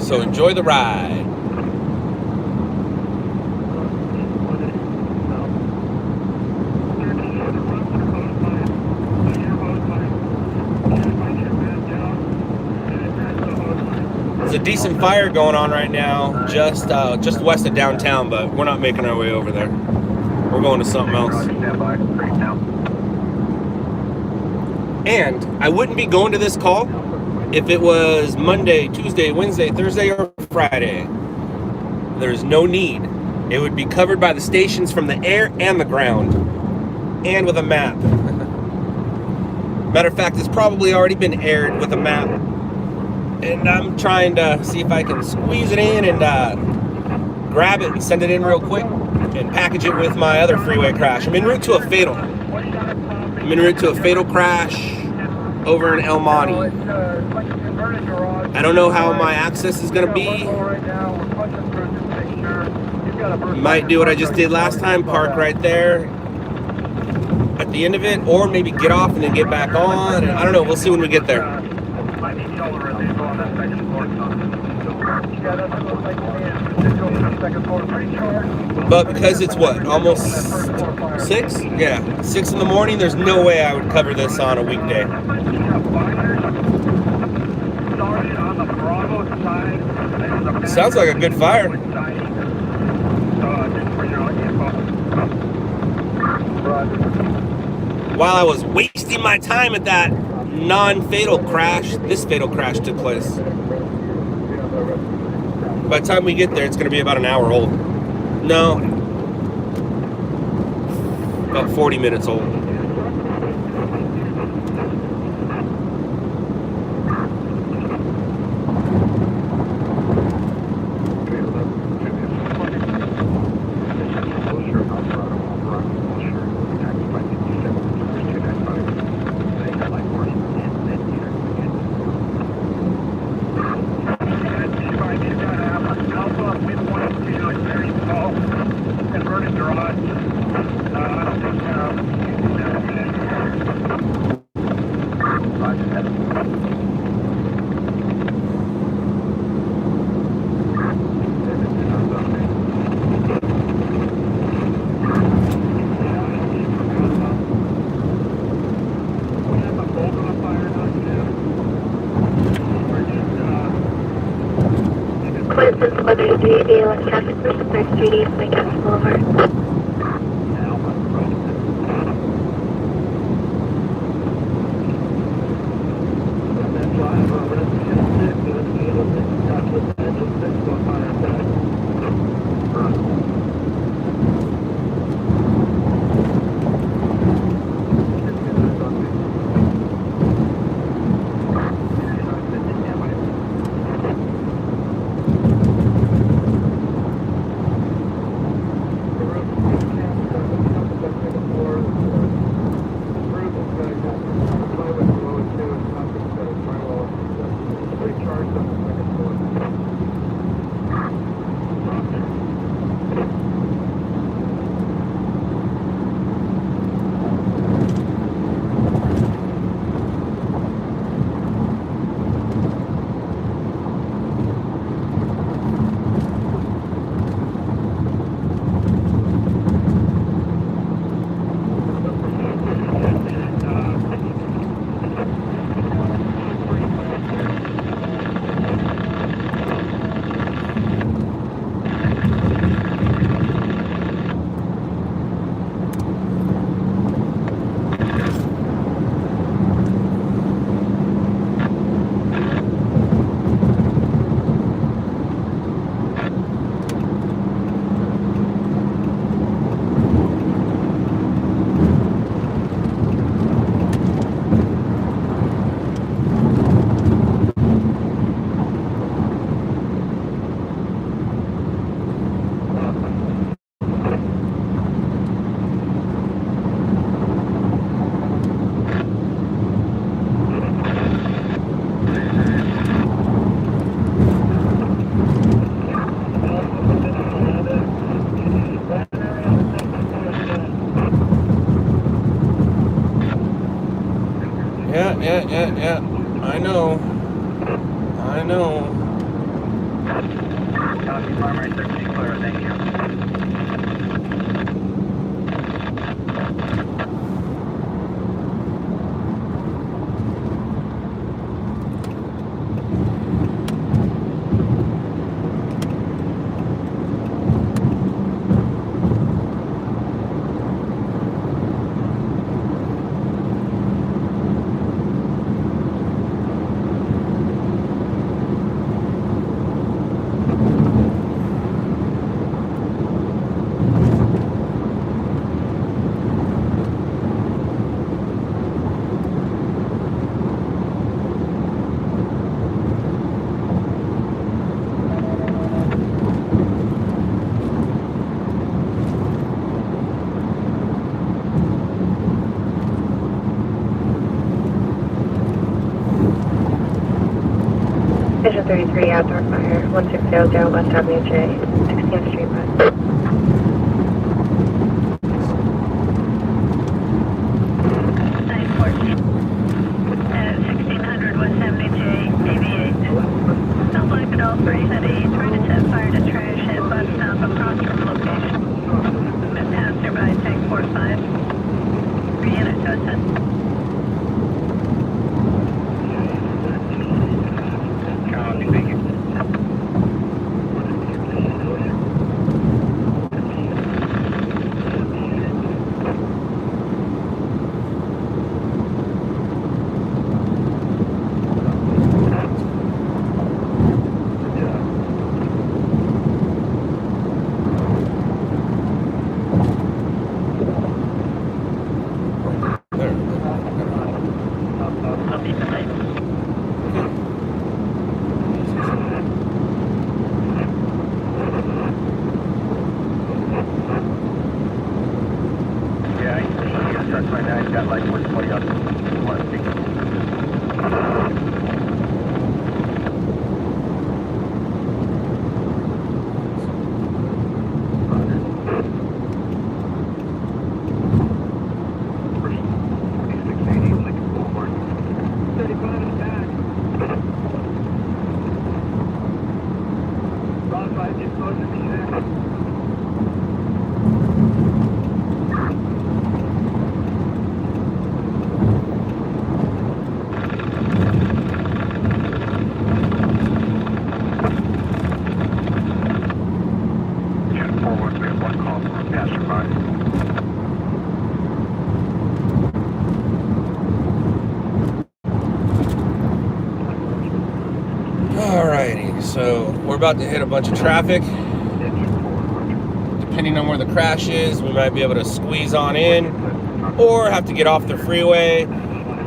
So enjoy the ride. There's a decent fire going on right now, just west of downtown, but we're not making our way over there. We're going to something else. And I wouldn't be going to this call if it was Monday, Tuesday, Wednesday, Thursday, or Friday. There's no need. It would be covered by the stations from the air and the ground, and with a map. Matter of fact, it's probably already been aired with a map. And I'm trying to see if I can squeeze it in and grab it and send it in real quick and package it with my other freeway crash. I'm en route to a fatal. I'm en route to a fatal crash over in El Monte. I don't know how my access is going to be. Might do what I just did last time, park right there at the end of it, or maybe get off and then get back on. I don't know, we'll see when we get there. But because it's what, almost 6? Yeah, 6 in the morning, there's no way I would cover this on a weekday. Sounds like a good fire. While I was wasting my time at that non-fatal crash, this fatal crash took place. By the time we get there, it's going to be about an hour old. No, about 40 minutes old. Converted garage. I don't think West Traffic Collision 3rd Street East, Lake Gas Boulevard. Yeah. I know. Copy, primary 13 clear, thank you. Vision 33, outdoor fire, 1600 West Avenue J, 16th Street West. Copy, thank you. Got like 120 up. 160. about to hit a bunch of traffic. Depending on where the crash is, we might be able to squeeze on in or have to get off the freeway,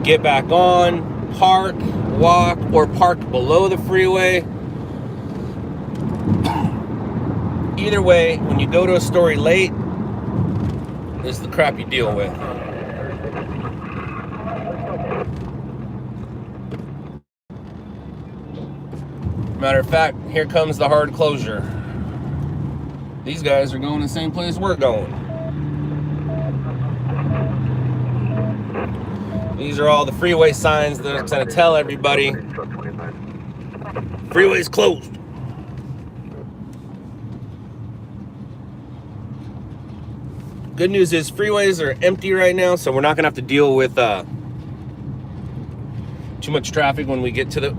get back on, park, walk, or park below the freeway. Either way, when you go to a story late, this is the crap you deal with. Matter of fact, here comes the hard closure. These guys are going the same place we're going. These are all the freeway signs that are going to tell everybody freeway's closed. Good news is freeways are empty right now, so we're not going to have to deal with too much traffic when we get to it.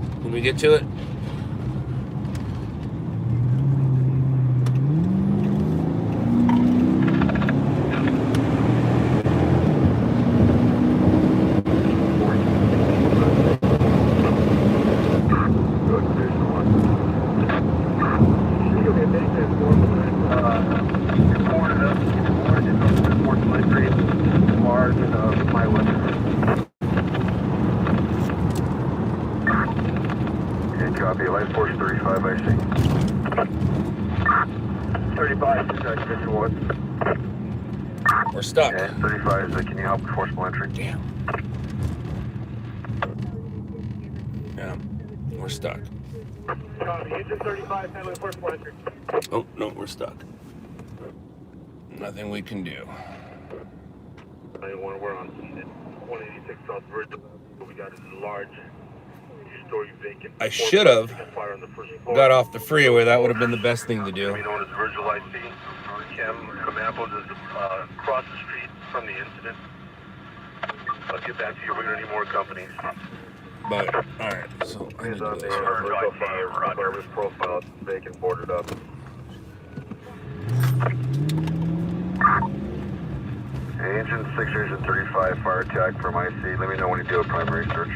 Copy, line force 35, I see. 35, division 1. We're stuck. And 35, can you help with forcible entry? Damn. Yeah, we're stuck. Copy, engine 35, handling forcible entry. Oh, no, we're stuck. Nothing we can do. We're on 186 South Virgil. We got a large two-story vacant. I should have got off the freeway. That would have been the best thing to do. Known as Virgil IC. Cam Commambos is across the street from the incident. I'll get back to you. We're going to need more companies. But, alright, so I need to do this. Service profile, vacant, boarded up. Engine 6, Engine 35, fire attack from IC. Let me know when you do a primary search.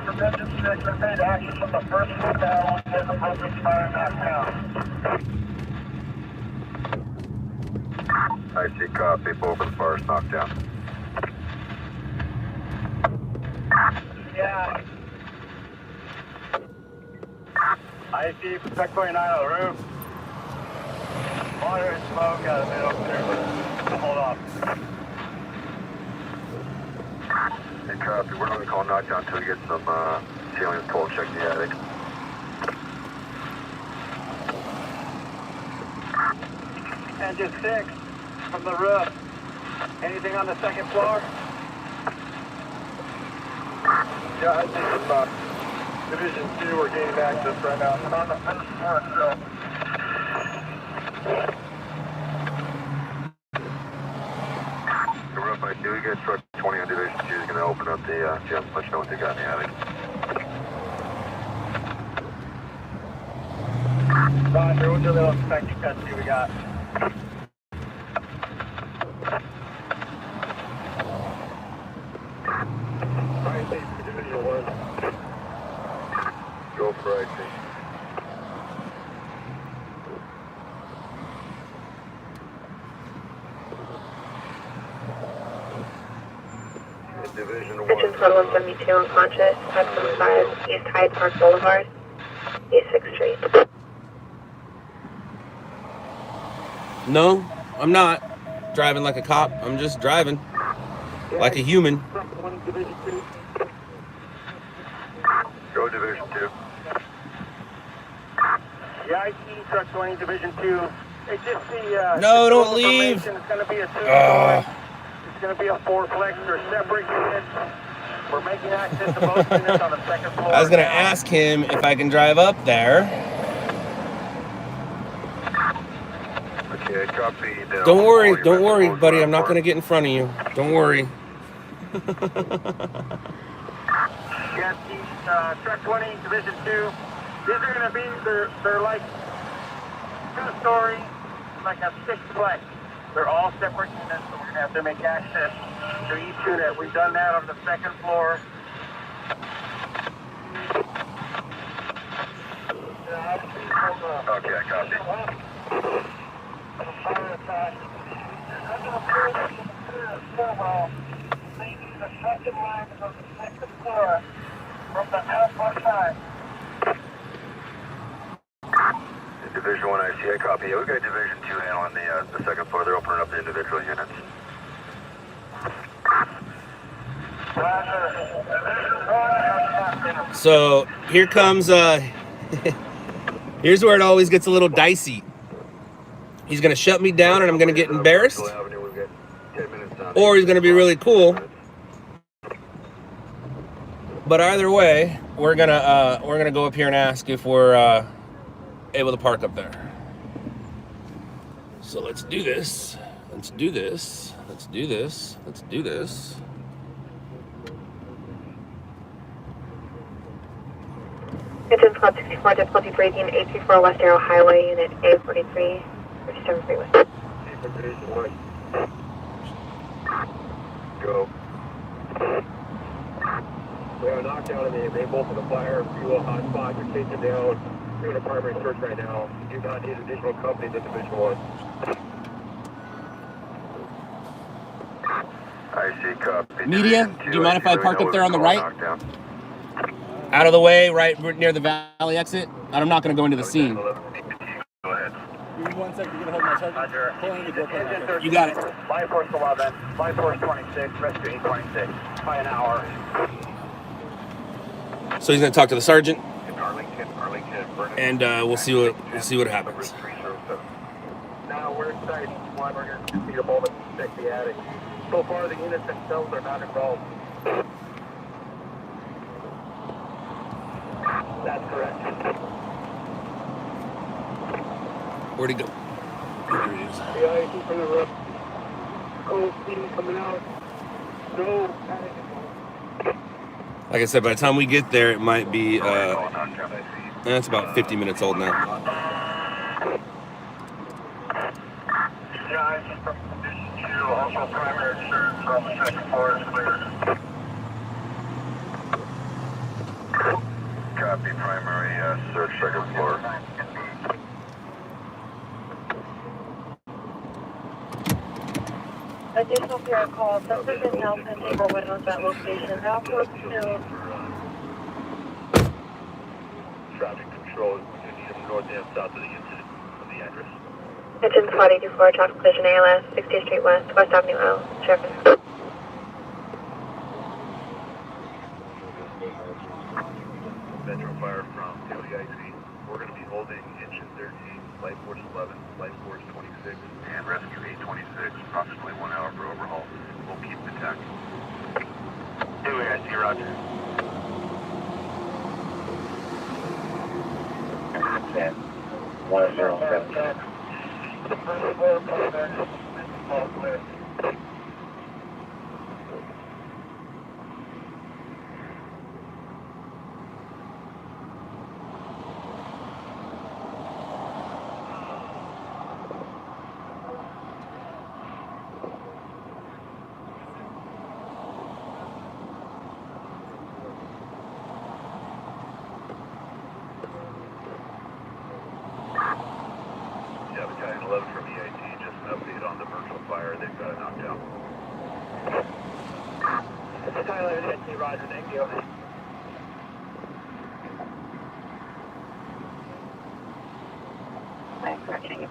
From engine 6, I paid action from the first floor down and the broken fire knocked down. IC copy, both of the fires knocked down. Yeah. IC, check 29 on the roof. Water and smoke got a bit over there, but hold off. Hey, copy. We're going to call knockdown until we get some ceiling toll check the attic. Engine 6 from the roof. Anything on the second floor? Yeah, I think it's Division 2. We're gaining access right now. And on the first floor itself. The roof, I do. We get truck 20 on Division 2 is going to open up the gym. Let you know what they got in the attic. Roger, we'll do a little inspection test, see what we got. Division 1. Go for IC. Division 1. Engine 172 unconscious, 575 East Hyde Park Boulevard, East 6th Street. No, I'm not driving like a cop. I'm just driving like a human. Go Division 2. Yeah, I see truck 20, Division 2. Hey, just the, No, don't leave. It's going to be a two-story. It's going to be a four-plex or separate units. We're making access to both units on the second floor. I was gonna ask him if I can drive up there. Okay, copy. Don't worry, buddy. I'm not gonna get in front of you. Don't worry. Yeah, truck 20, Division 2. These are going to be, they're like two-story, like a six-plex. They're all separate units, so we're going to have to make access to each unit. We've done that on the second floor. Okay, I copy. The second line is on the second floor from the outboard side. Division 1 IC, I copy. Yeah, we've got Division 2 handling the second floor. They're opening up the individual units. So here comes, here's where it always gets a little dicey. He's going to shut me down and I'm going to get embarrassed. Or he's going to be really cool. But either way, we're gonna go up here and ask if we're able to park up there. So let's do this. Let's do this. Let's do this. Let's do this. Engine Squad 64, difficulty breathing 834 West Arrow Highway, Unit A43, 37 West. Go. We have a knockdown in the main bolt of the fire, fuel hotspot, you're chasing down, you're in a primary search right now. You do not need additional companies in Division 1. I see, copy. Media, do you mind if I park up there on the right? Out of the way, right near the valley exit. I'm not gonna go into the scene. Go ahead. Give me 1 second to get a hold of my sergeant. Pull in the GoPro. You got it. Flight Force 11, Flight Force 26, Rescue 826, by an hour. So he's gonna talk to the sergeant, Arlington, and we'll see what happens. Now we're inside each one. We're going to need a moment to check the attic. So far, the units themselves are not involved. That's correct. Where'd he go? There he is. The IC from the roof. Cold steam coming out. No panic. Like I said, by the time we get there, it might be. It's about 50 minutes old now. Yeah, IC from Division 2, also primary search from the second floor is clear. Copy, primary search, second floor. Additional pair of calls, suspect is now pending or windows at location. Now close to Traffic control, you need them north and south of the incident of the address. Engine Squad 84, traffic collision ALS, 60th Street West, West Avenue L, Sheriff. Metro Fire from WIC. We're going to be holding engine 13, Flight Force 11, Flight Force 26, and Rescue 826, approximately 1 hour for overhaul. We'll keep the tech. WIC, roger. 10, 10. The first floor primary is all clear. Yeah, Battalion 11 from EIT, just an update on the virtual fire. They've got it knocked down. Battalion EIT, roger, thank you. Thanks for checking.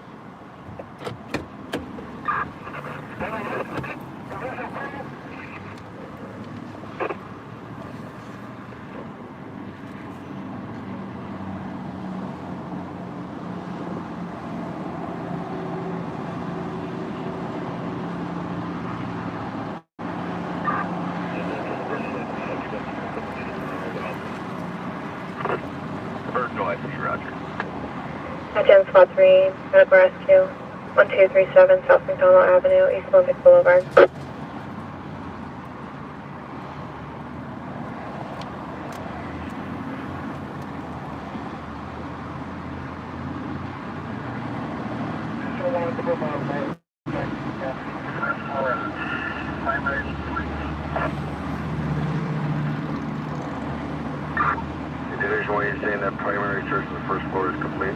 Virtual IC, roger. Engine Squad 3, Medical Rescue, 1237 South McDonald Avenue, East Olympic Boulevard. Division 1, you're saying that primary search of the first floor is complete?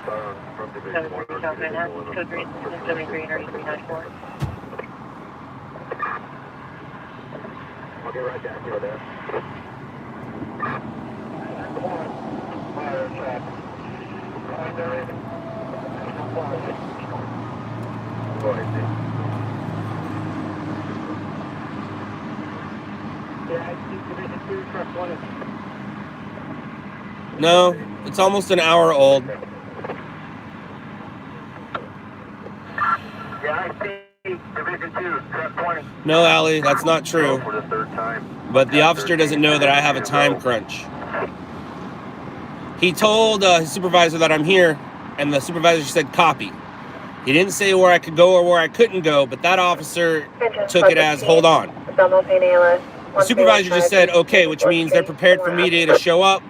From Division 1 or South Division 1. Code 73 and 394. I'll get right back to you there. Fire attack. Go ahead, Steve. Yeah, I see Division 2, truck 1 is No, it's almost an hour old. Yeah, I see Division 2, truck 20. No, Allie, that's not true. For the third time. But the officer doesn't know that I have a time crunch. He told his supervisor that I'm here, and the supervisor said copy. He didn't say where I could go or where I couldn't go, but that officer took it as hold on. The supervisor just said okay, which means they're prepared for me to show up.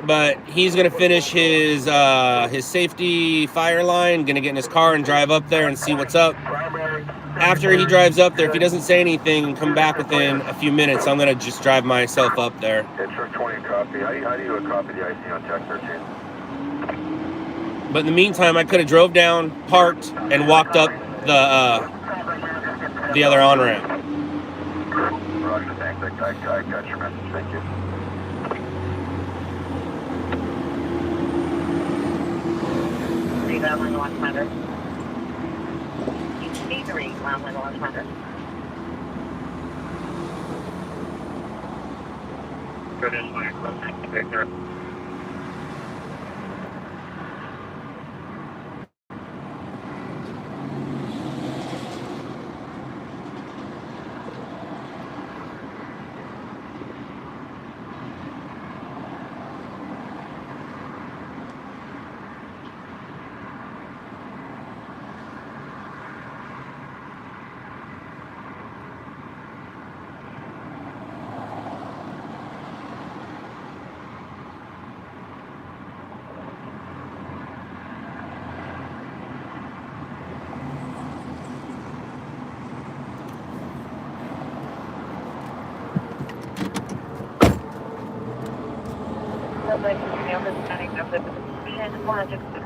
But he's gonna finish his safety fire line, gonna get in his car and drive up there and see what's up. After he drives up there, if he doesn't say anything and come back within a few minutes, I'm gonna just drive myself up there. Yeah, truck 20 copy. How do you copy the IC on Tech 13? But in the meantime, I could have drove down, parked, and walked up the other on-ramp. Roger, thanks. I got your message. Thank you. Round 100. C3, round 100. Victor.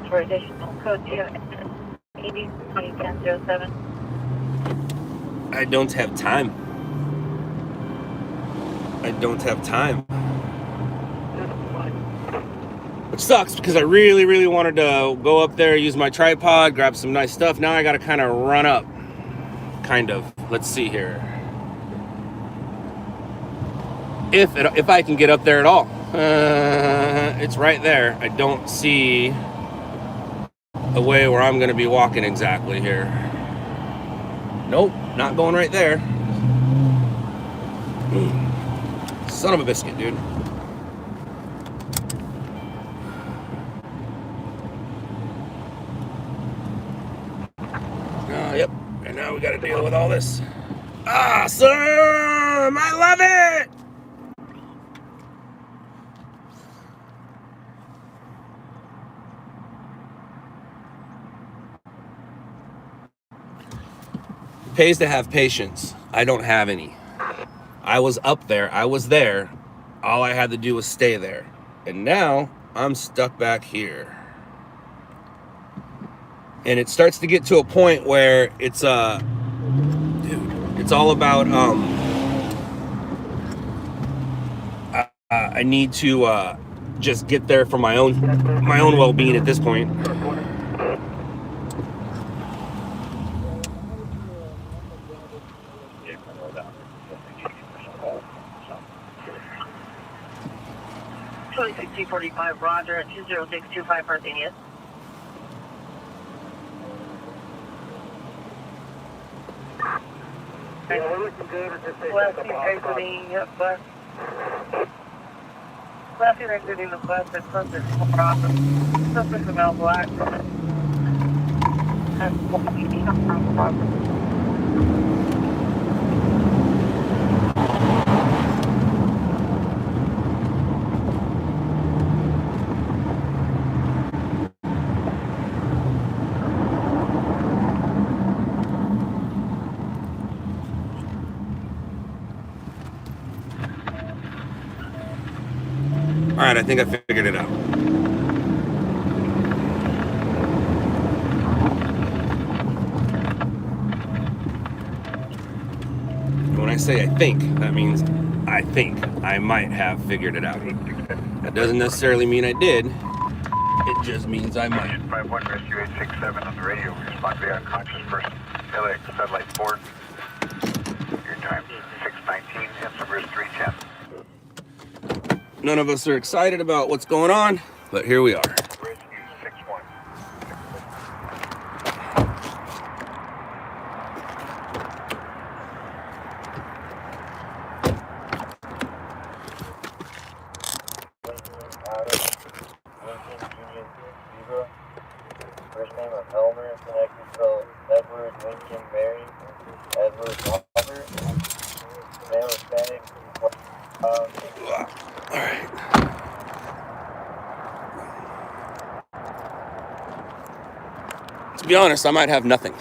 For additional code 80 2010-07. I don't have time. Which sucks because I really, really wanted to go up there, use my tripod, grab some nice stuff. Now I got to kind of run up. Kind of. Let's see here. If I can get up there at all. It's right there. I don't see a way where I'm going to be walking exactly here. Nope, not going right there. Son of a biscuit, dude. Yep. And now we got to deal with all this. Awesome! I love it! It pays to have patience. I don't have any. I was up there. I was there. All I had to do was stay there. And now I'm stuck back here. And it starts to get to a point where it's dude, it's all about I need to just get there for my own well-being at this point. $26-245, Roger, at 20625 Parthenia. Yeah, we're looking good. It's just Last year exiting, yep, bus. Last year exiting the bus, it's something problem. Something about black. And problem. All right, I think I figured it out. I say I think, that means I think I might have figured it out. That doesn't necessarily mean I did. It just means I might. 51 Rescue 867 on the radio. Respond to the unconscious person. LX satellite 4. Your time 6:19. Answer verse 310. None of us are excited about what's going on, but here we are. Rescue 61. First name of Elmer, connected to Edward, Lincoln, Mary, Edward, Robert, male Hispanic, Alright. To be honest, I might have nothing.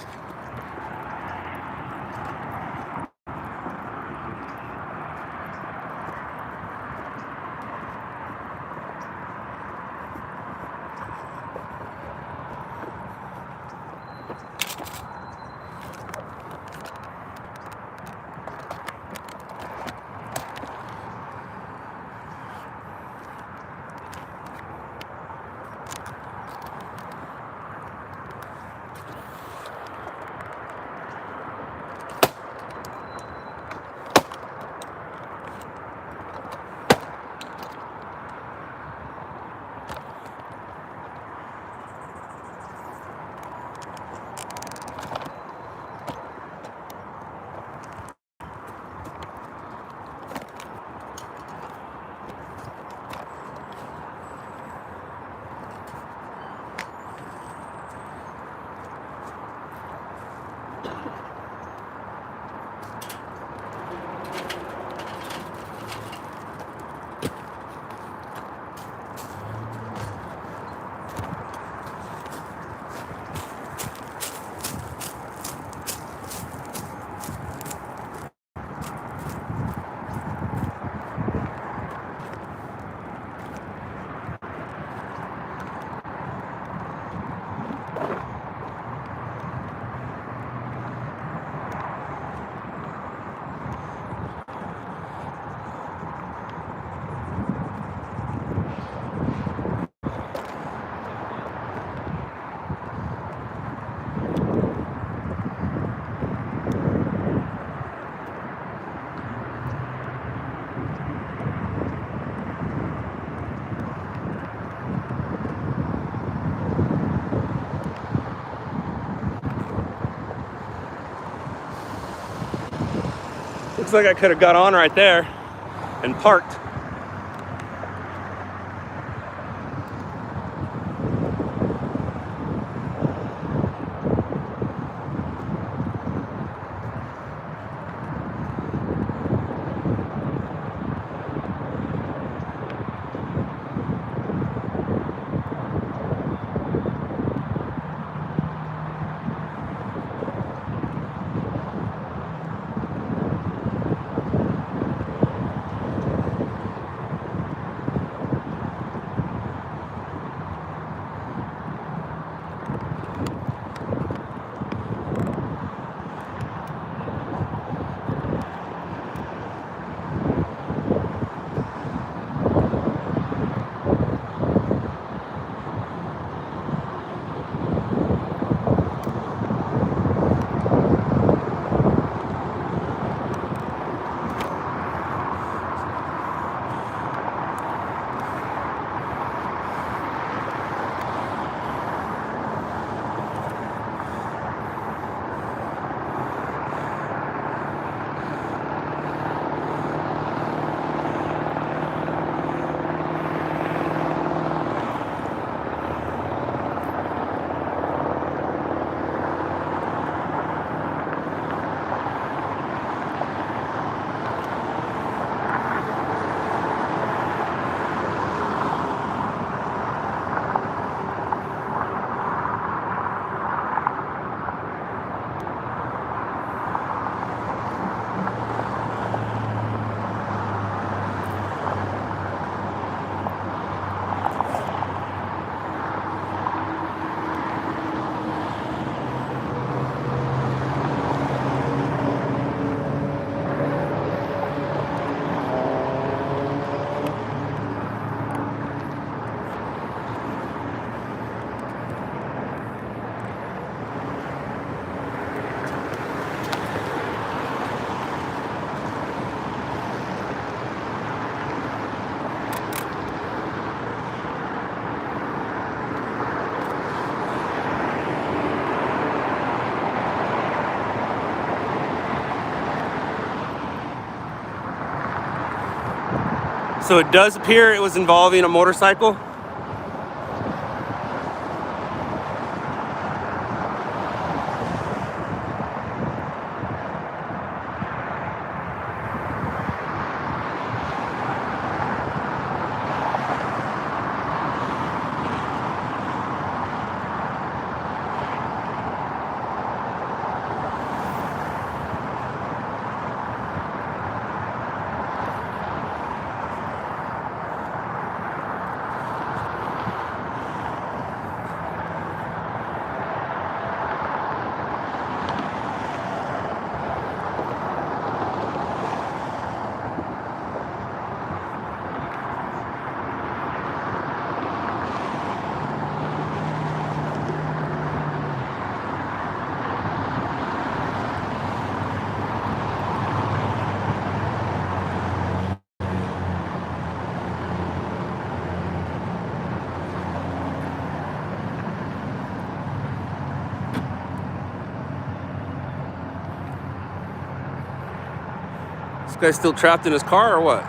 Looks like I could have got on right there and parked. So it does appear it was involving a motorcycle. This guy's still trapped in his car or what?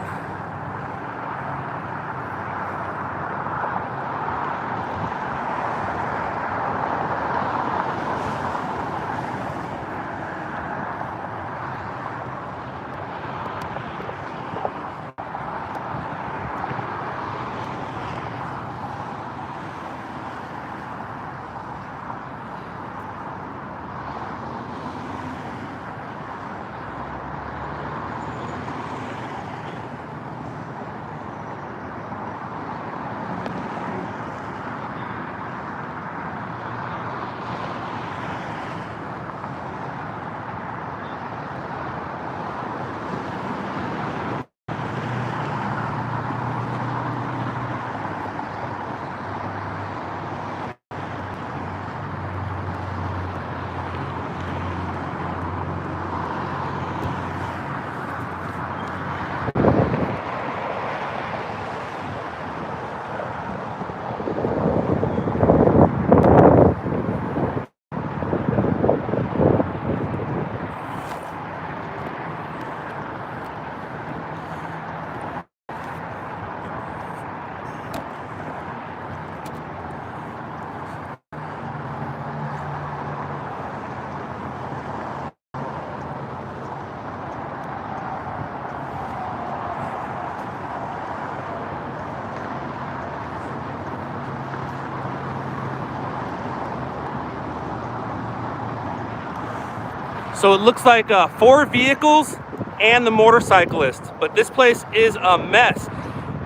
So it looks like 4 vehicles and the motorcyclist, but this place is a mess.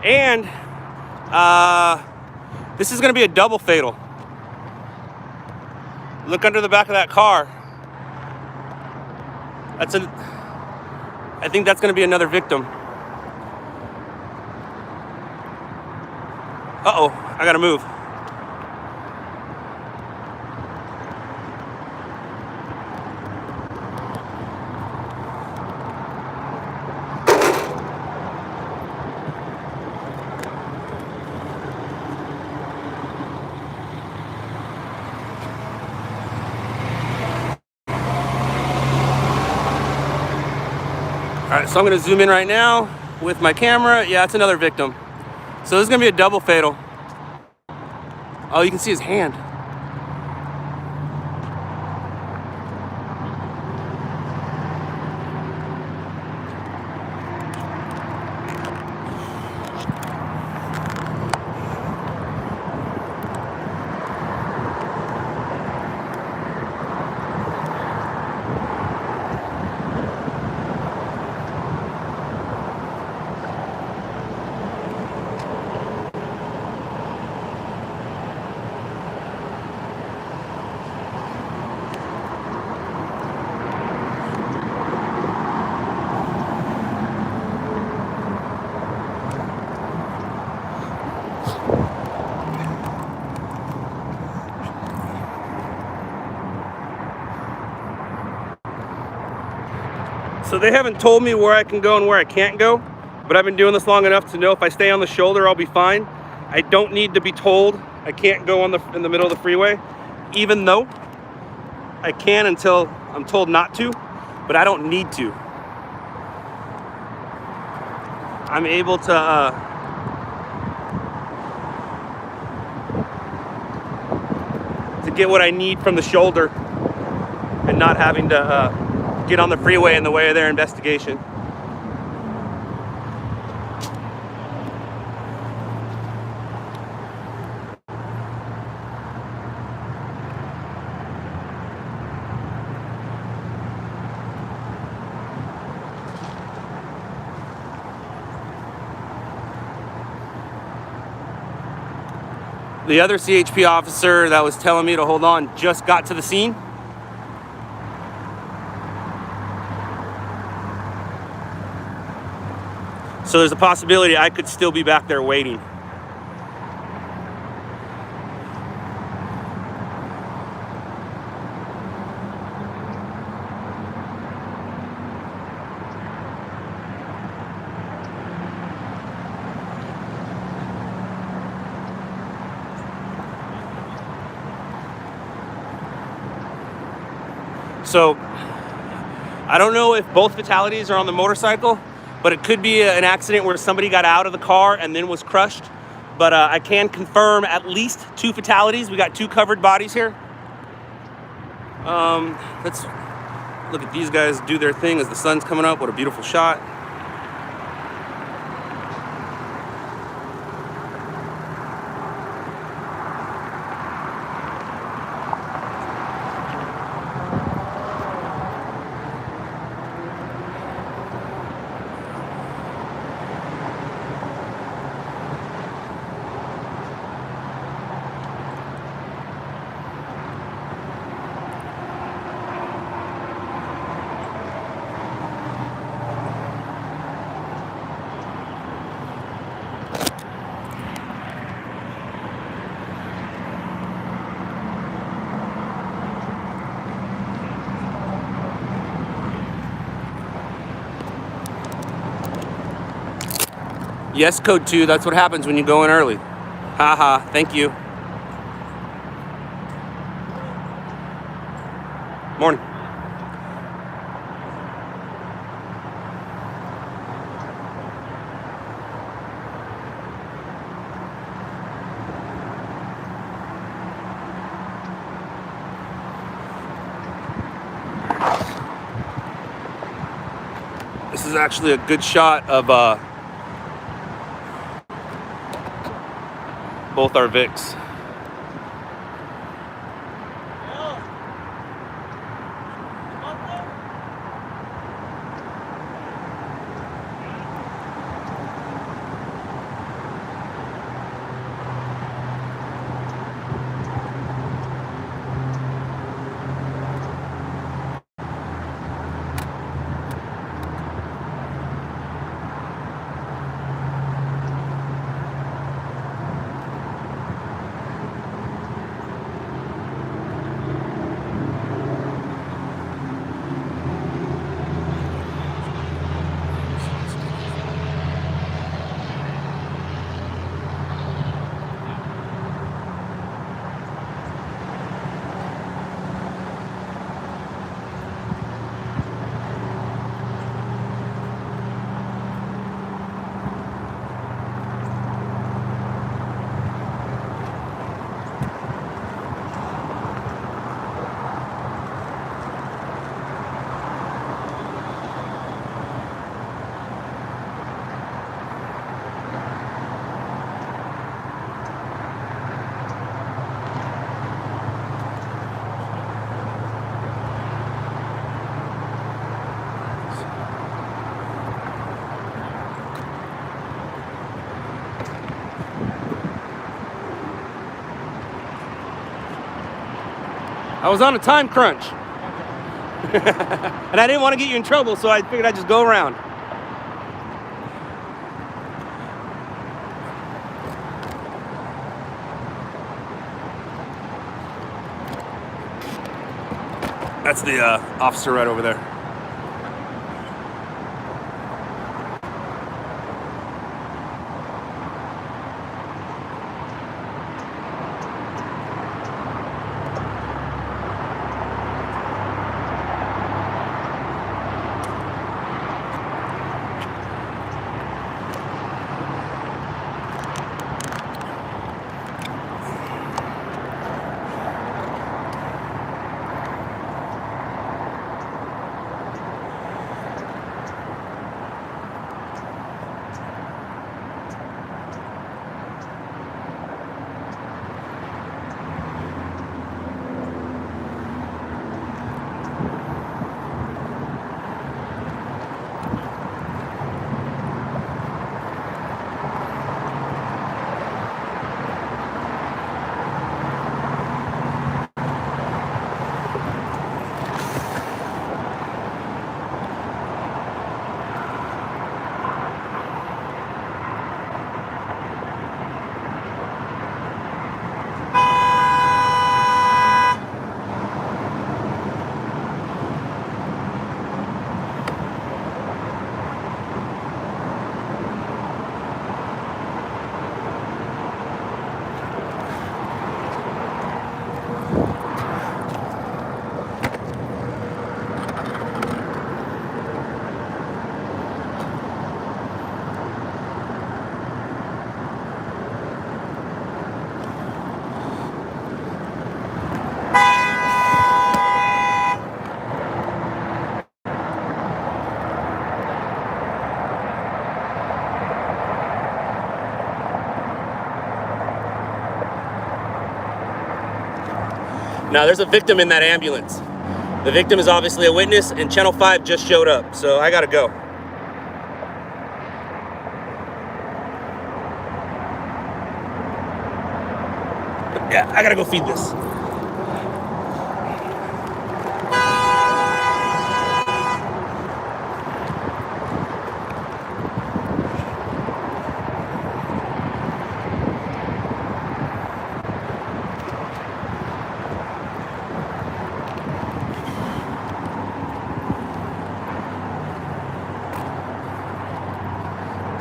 And this is gonna be a double fatal. Look under the back of that car. I think that's gonna be another victim. Uh-oh, I gotta move. All right, so I'm gonna zoom in right now with my camera. Yeah, it's another victim. So this is gonna be a double fatal. Oh, you can see his hand. So they haven't told me where I can go and where I can't go, but I've been doing this long enough to know if I stay on the shoulder, I'll be fine. I don't need to be told I can't go in the middle of the freeway, even though I can until I'm told not to, but I don't need to. I'm able to get what I need from the shoulder and not having to get on the freeway in the way of their investigation. The other CHP officer that was telling me to hold on just got to the scene. So there's a possibility I could still be back there waiting. So I don't know if both fatalities are on the motorcycle, but it could be an accident where somebody got out of the car and then was crushed. But I can confirm at least 2 fatalities. We got 2 covered bodies here. Let's look at these guys do their thing as the sun's coming up. What a beautiful shot. Yes, code 2, that's what happens when you go in early. Haha, thank you. Morning. This is actually a good shot of both our Vics. I was on a time crunch. And I didn't want to get you in trouble, so I figured I'd just go around. That's the officer right over there. Now, there's a victim in that ambulance. The victim is obviously a witness, and Channel 5 just showed up, so I gotta go. Yeah, I gotta go feed this.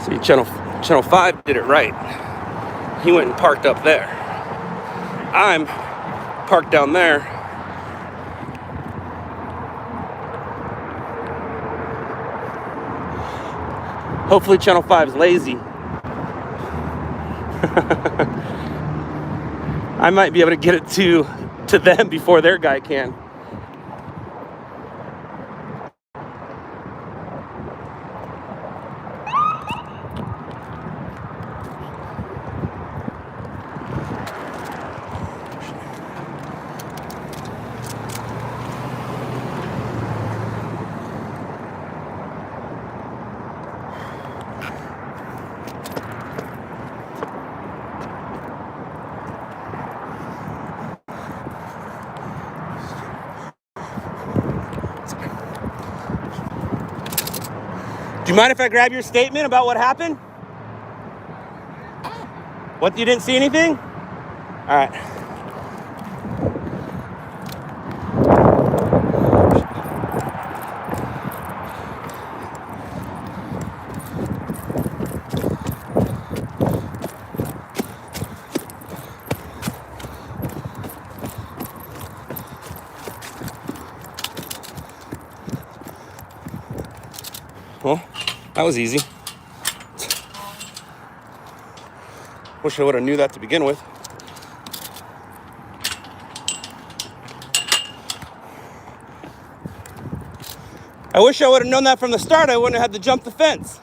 See, Channel 5 did it right. He went and parked up there. I'm parked down there. Hopefully Channel 5's lazy. I might be able to get it to them before their guy can. Do you mind if I grab your statement about what happened? What, you didn't see anything? All right. Well, that was easy. Wish I would have knew that to begin with. I wish I would have known that from the start. I wouldn't have had to jump the fence.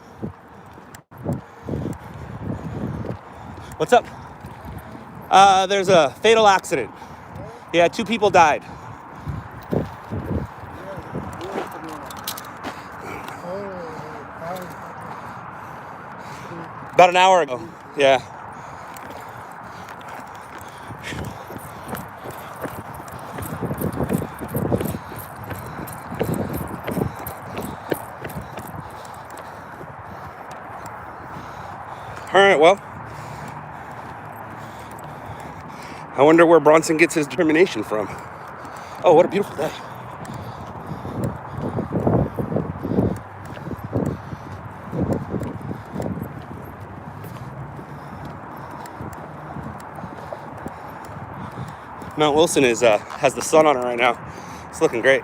What's up? There's a fatal accident. Yeah, 2 people died. About an hour ago. Yeah. All right, well, I wonder where Bronson gets his determination from. Oh, what a beautiful day. Mount Wilson is has the sun on it right now. It's looking great.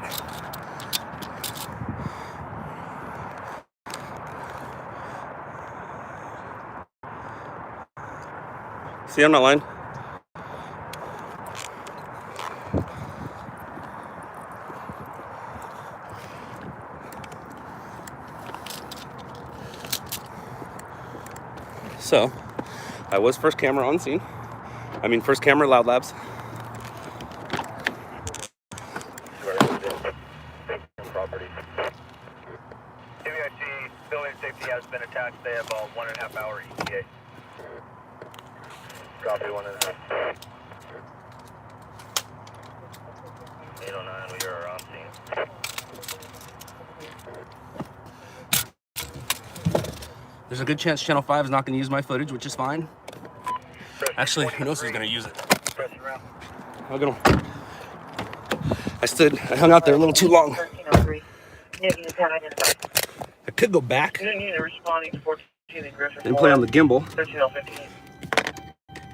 See, I'm not lying. So, I was first camera on scene. I mean, first camera, Loud Labs. WIC building safety has been attacked. They have a 1.5 hour ETA. Copy 1.5. 809, we are on scene. There's a good chance Channel 5 is not going to use my footage, which is fine. Actually, who knows who's going to use it? I'll get him. I hung out there a little too long. I could go back and play on the gimbal,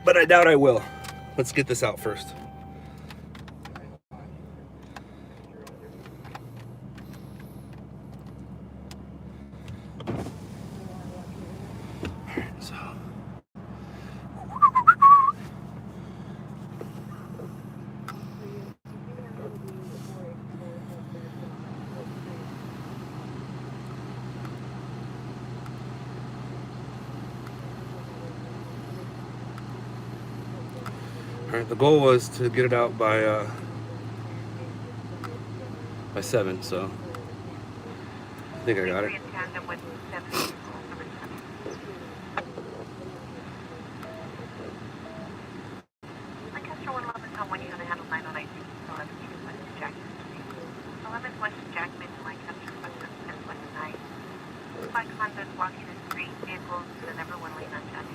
but I doubt I will. Let's get this out first. So. All right, the goal was to get it out by by 7, so I think I got it. In tandem with 7. Lancaster 111, tell when you're going to handle 909. 11 West Jack. 11 West Jack, mid Lancaster, West 1029. 5 convicts walking the street, vehicles to the number 1 lane on Jack.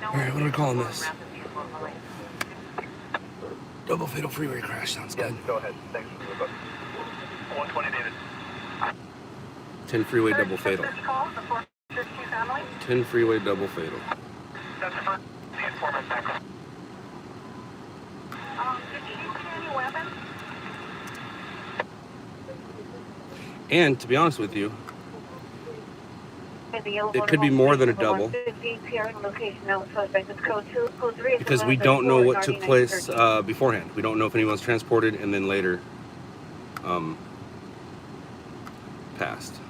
Alright, what are we calling this? Double fatal freeway crash, sounds good. Go ahead. Thanks for the book. 120, David. 10 freeway double fatal. 10 freeway double fatal. That's for the informant back. Did she see any weapons? And to be honest with you, it could be more than a double, because we don't know what took place beforehand. We don't know if anyone's transported and then later passed.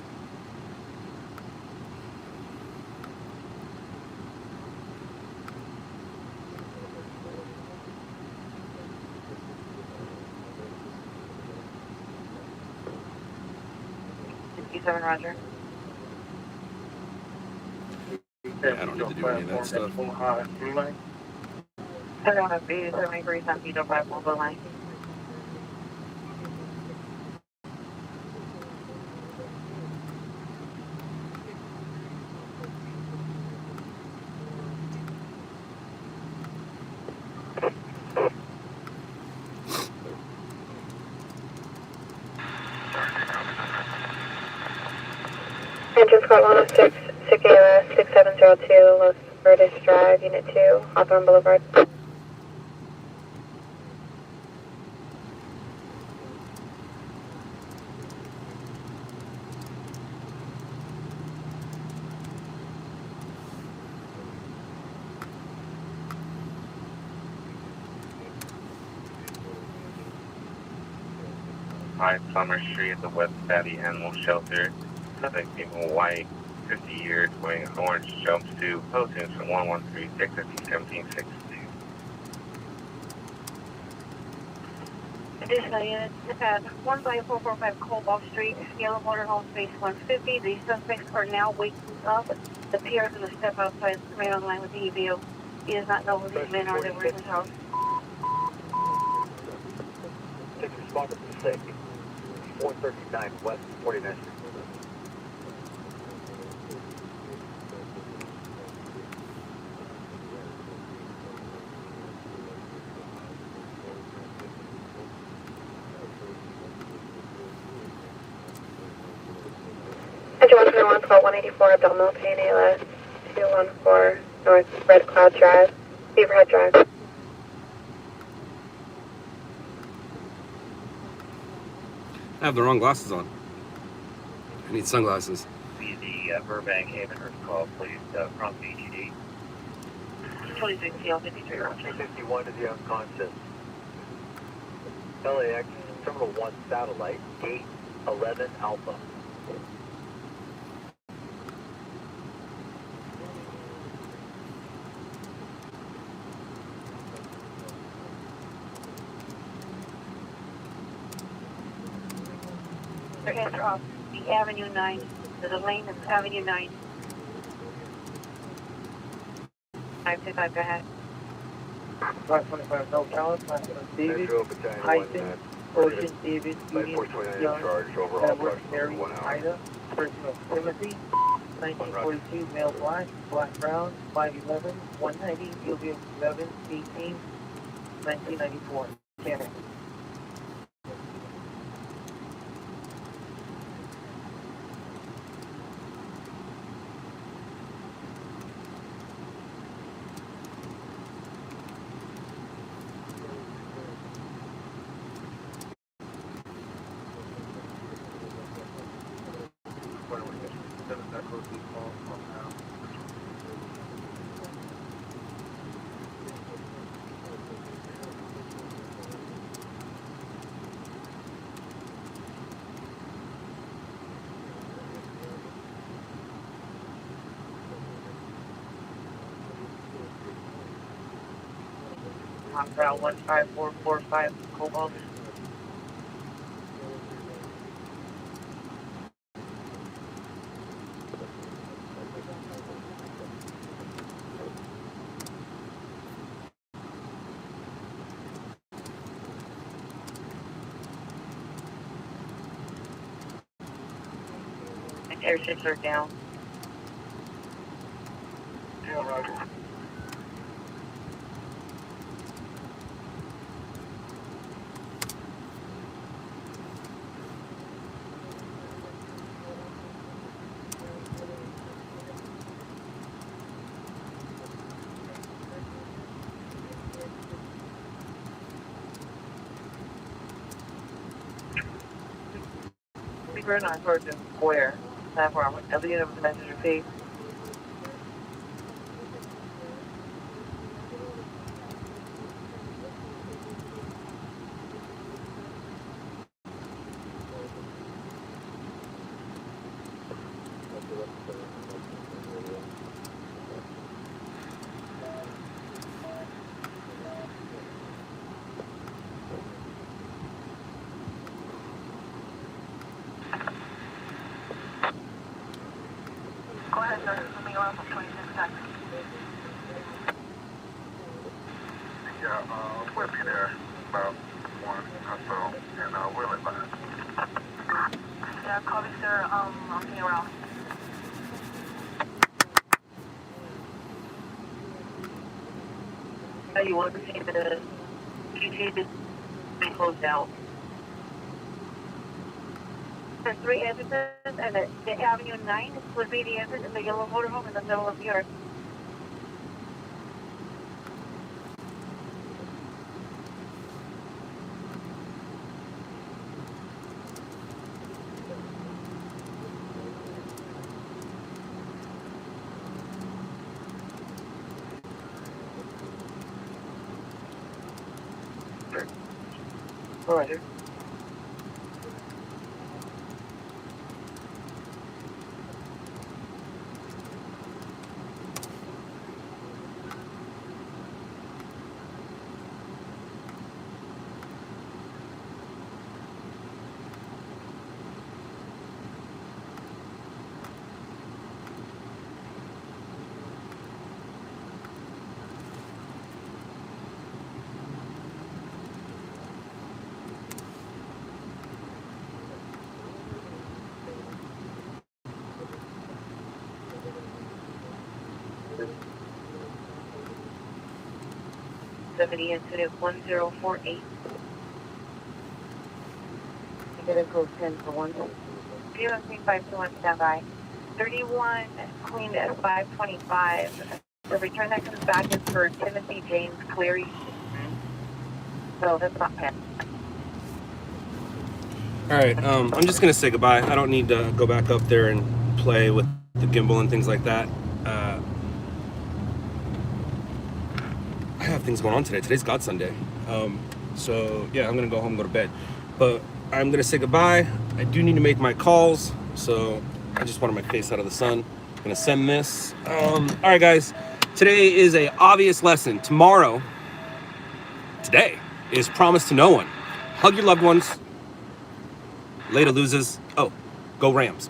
Roger. Yeah, I don't need to do any of that stuff. I don't have to 73 on Vito 5 mobile line. Engine Squad 106, 6 ALS 6702, Los Verdes Drive, Unit 2, Hawthorne Boulevard. Hi, Summer Street at the West Valley Animal Shelter. Suspect female white, 50 years, wearing an orange jumpsuit. Posting from 113, 650, 1762. Additional units at 15445 Cobalt Street, Yellow Motorhome Space 150. The suspects are now waking up. The PR is going to step outside, right on line with the EVO. He does not know who these men are that were in his house. Take responder for the safety. 439 West 49th Street. Engine 121, call 184, abdominal pain, ALS 214, North Red Cloud Drive, Beaverhead Drive. I have the wrong glasses on. I need sunglasses. Be the Burbank Havenhurst call, please. Prompt EGD. 26 CL 53 Roger. 251 is the unconscious. LAX, Terminal 1 Satellite, Gate 11 Alpha. Their hands are off the Avenue 9. There's a lane that's Avenue 9. 525, go ahead. 525 No Count, David, Metro Battalion hyphen, 1, Ocean David, Light Union, Force 29 in Young, charge, overall Edward, approximately Mary, 1 hour. Ida, person of Timothy, 1942, male black brown, 5'11", 190, Julius 11, 18, 1994, Canada. Route 15445 Cobalt. Air 6 are down. Yeah, Roger. We're not towards the square platform. At the end of the messenger feed. Go ahead, sir. Let me go out for 26 seconds. Yeah, we'll be there about 1 or so, and we'll advise. Yeah, copy, sir. I'm seeing around. You want to see the GT just be closed out. There's 3 entrances, and the Avenue 9 would be the entrance in the yellow motorhome in the middle of the yard. Roger. Deputy incident 1048. Get a code 10 for 1. 03521 standby. 31 cleaned at 525. The return that comes back is for Timothy James Cleary. So that's not pen. All right, I'm just gonna say goodbye. I don't need to go back up there and play with the gimbal and things like that. I have things going on today. Today's God Sunday. So yeah, I'm gonna go home and go to bed. But I'm gonna say goodbye. I do need to make my calls, so I just wanted my face out of the sun. I'm gonna send this. All right, guys. Today is a obvious lesson. Today is promise to no one. Hug your loved ones. Later, losers. Oh, go Rams.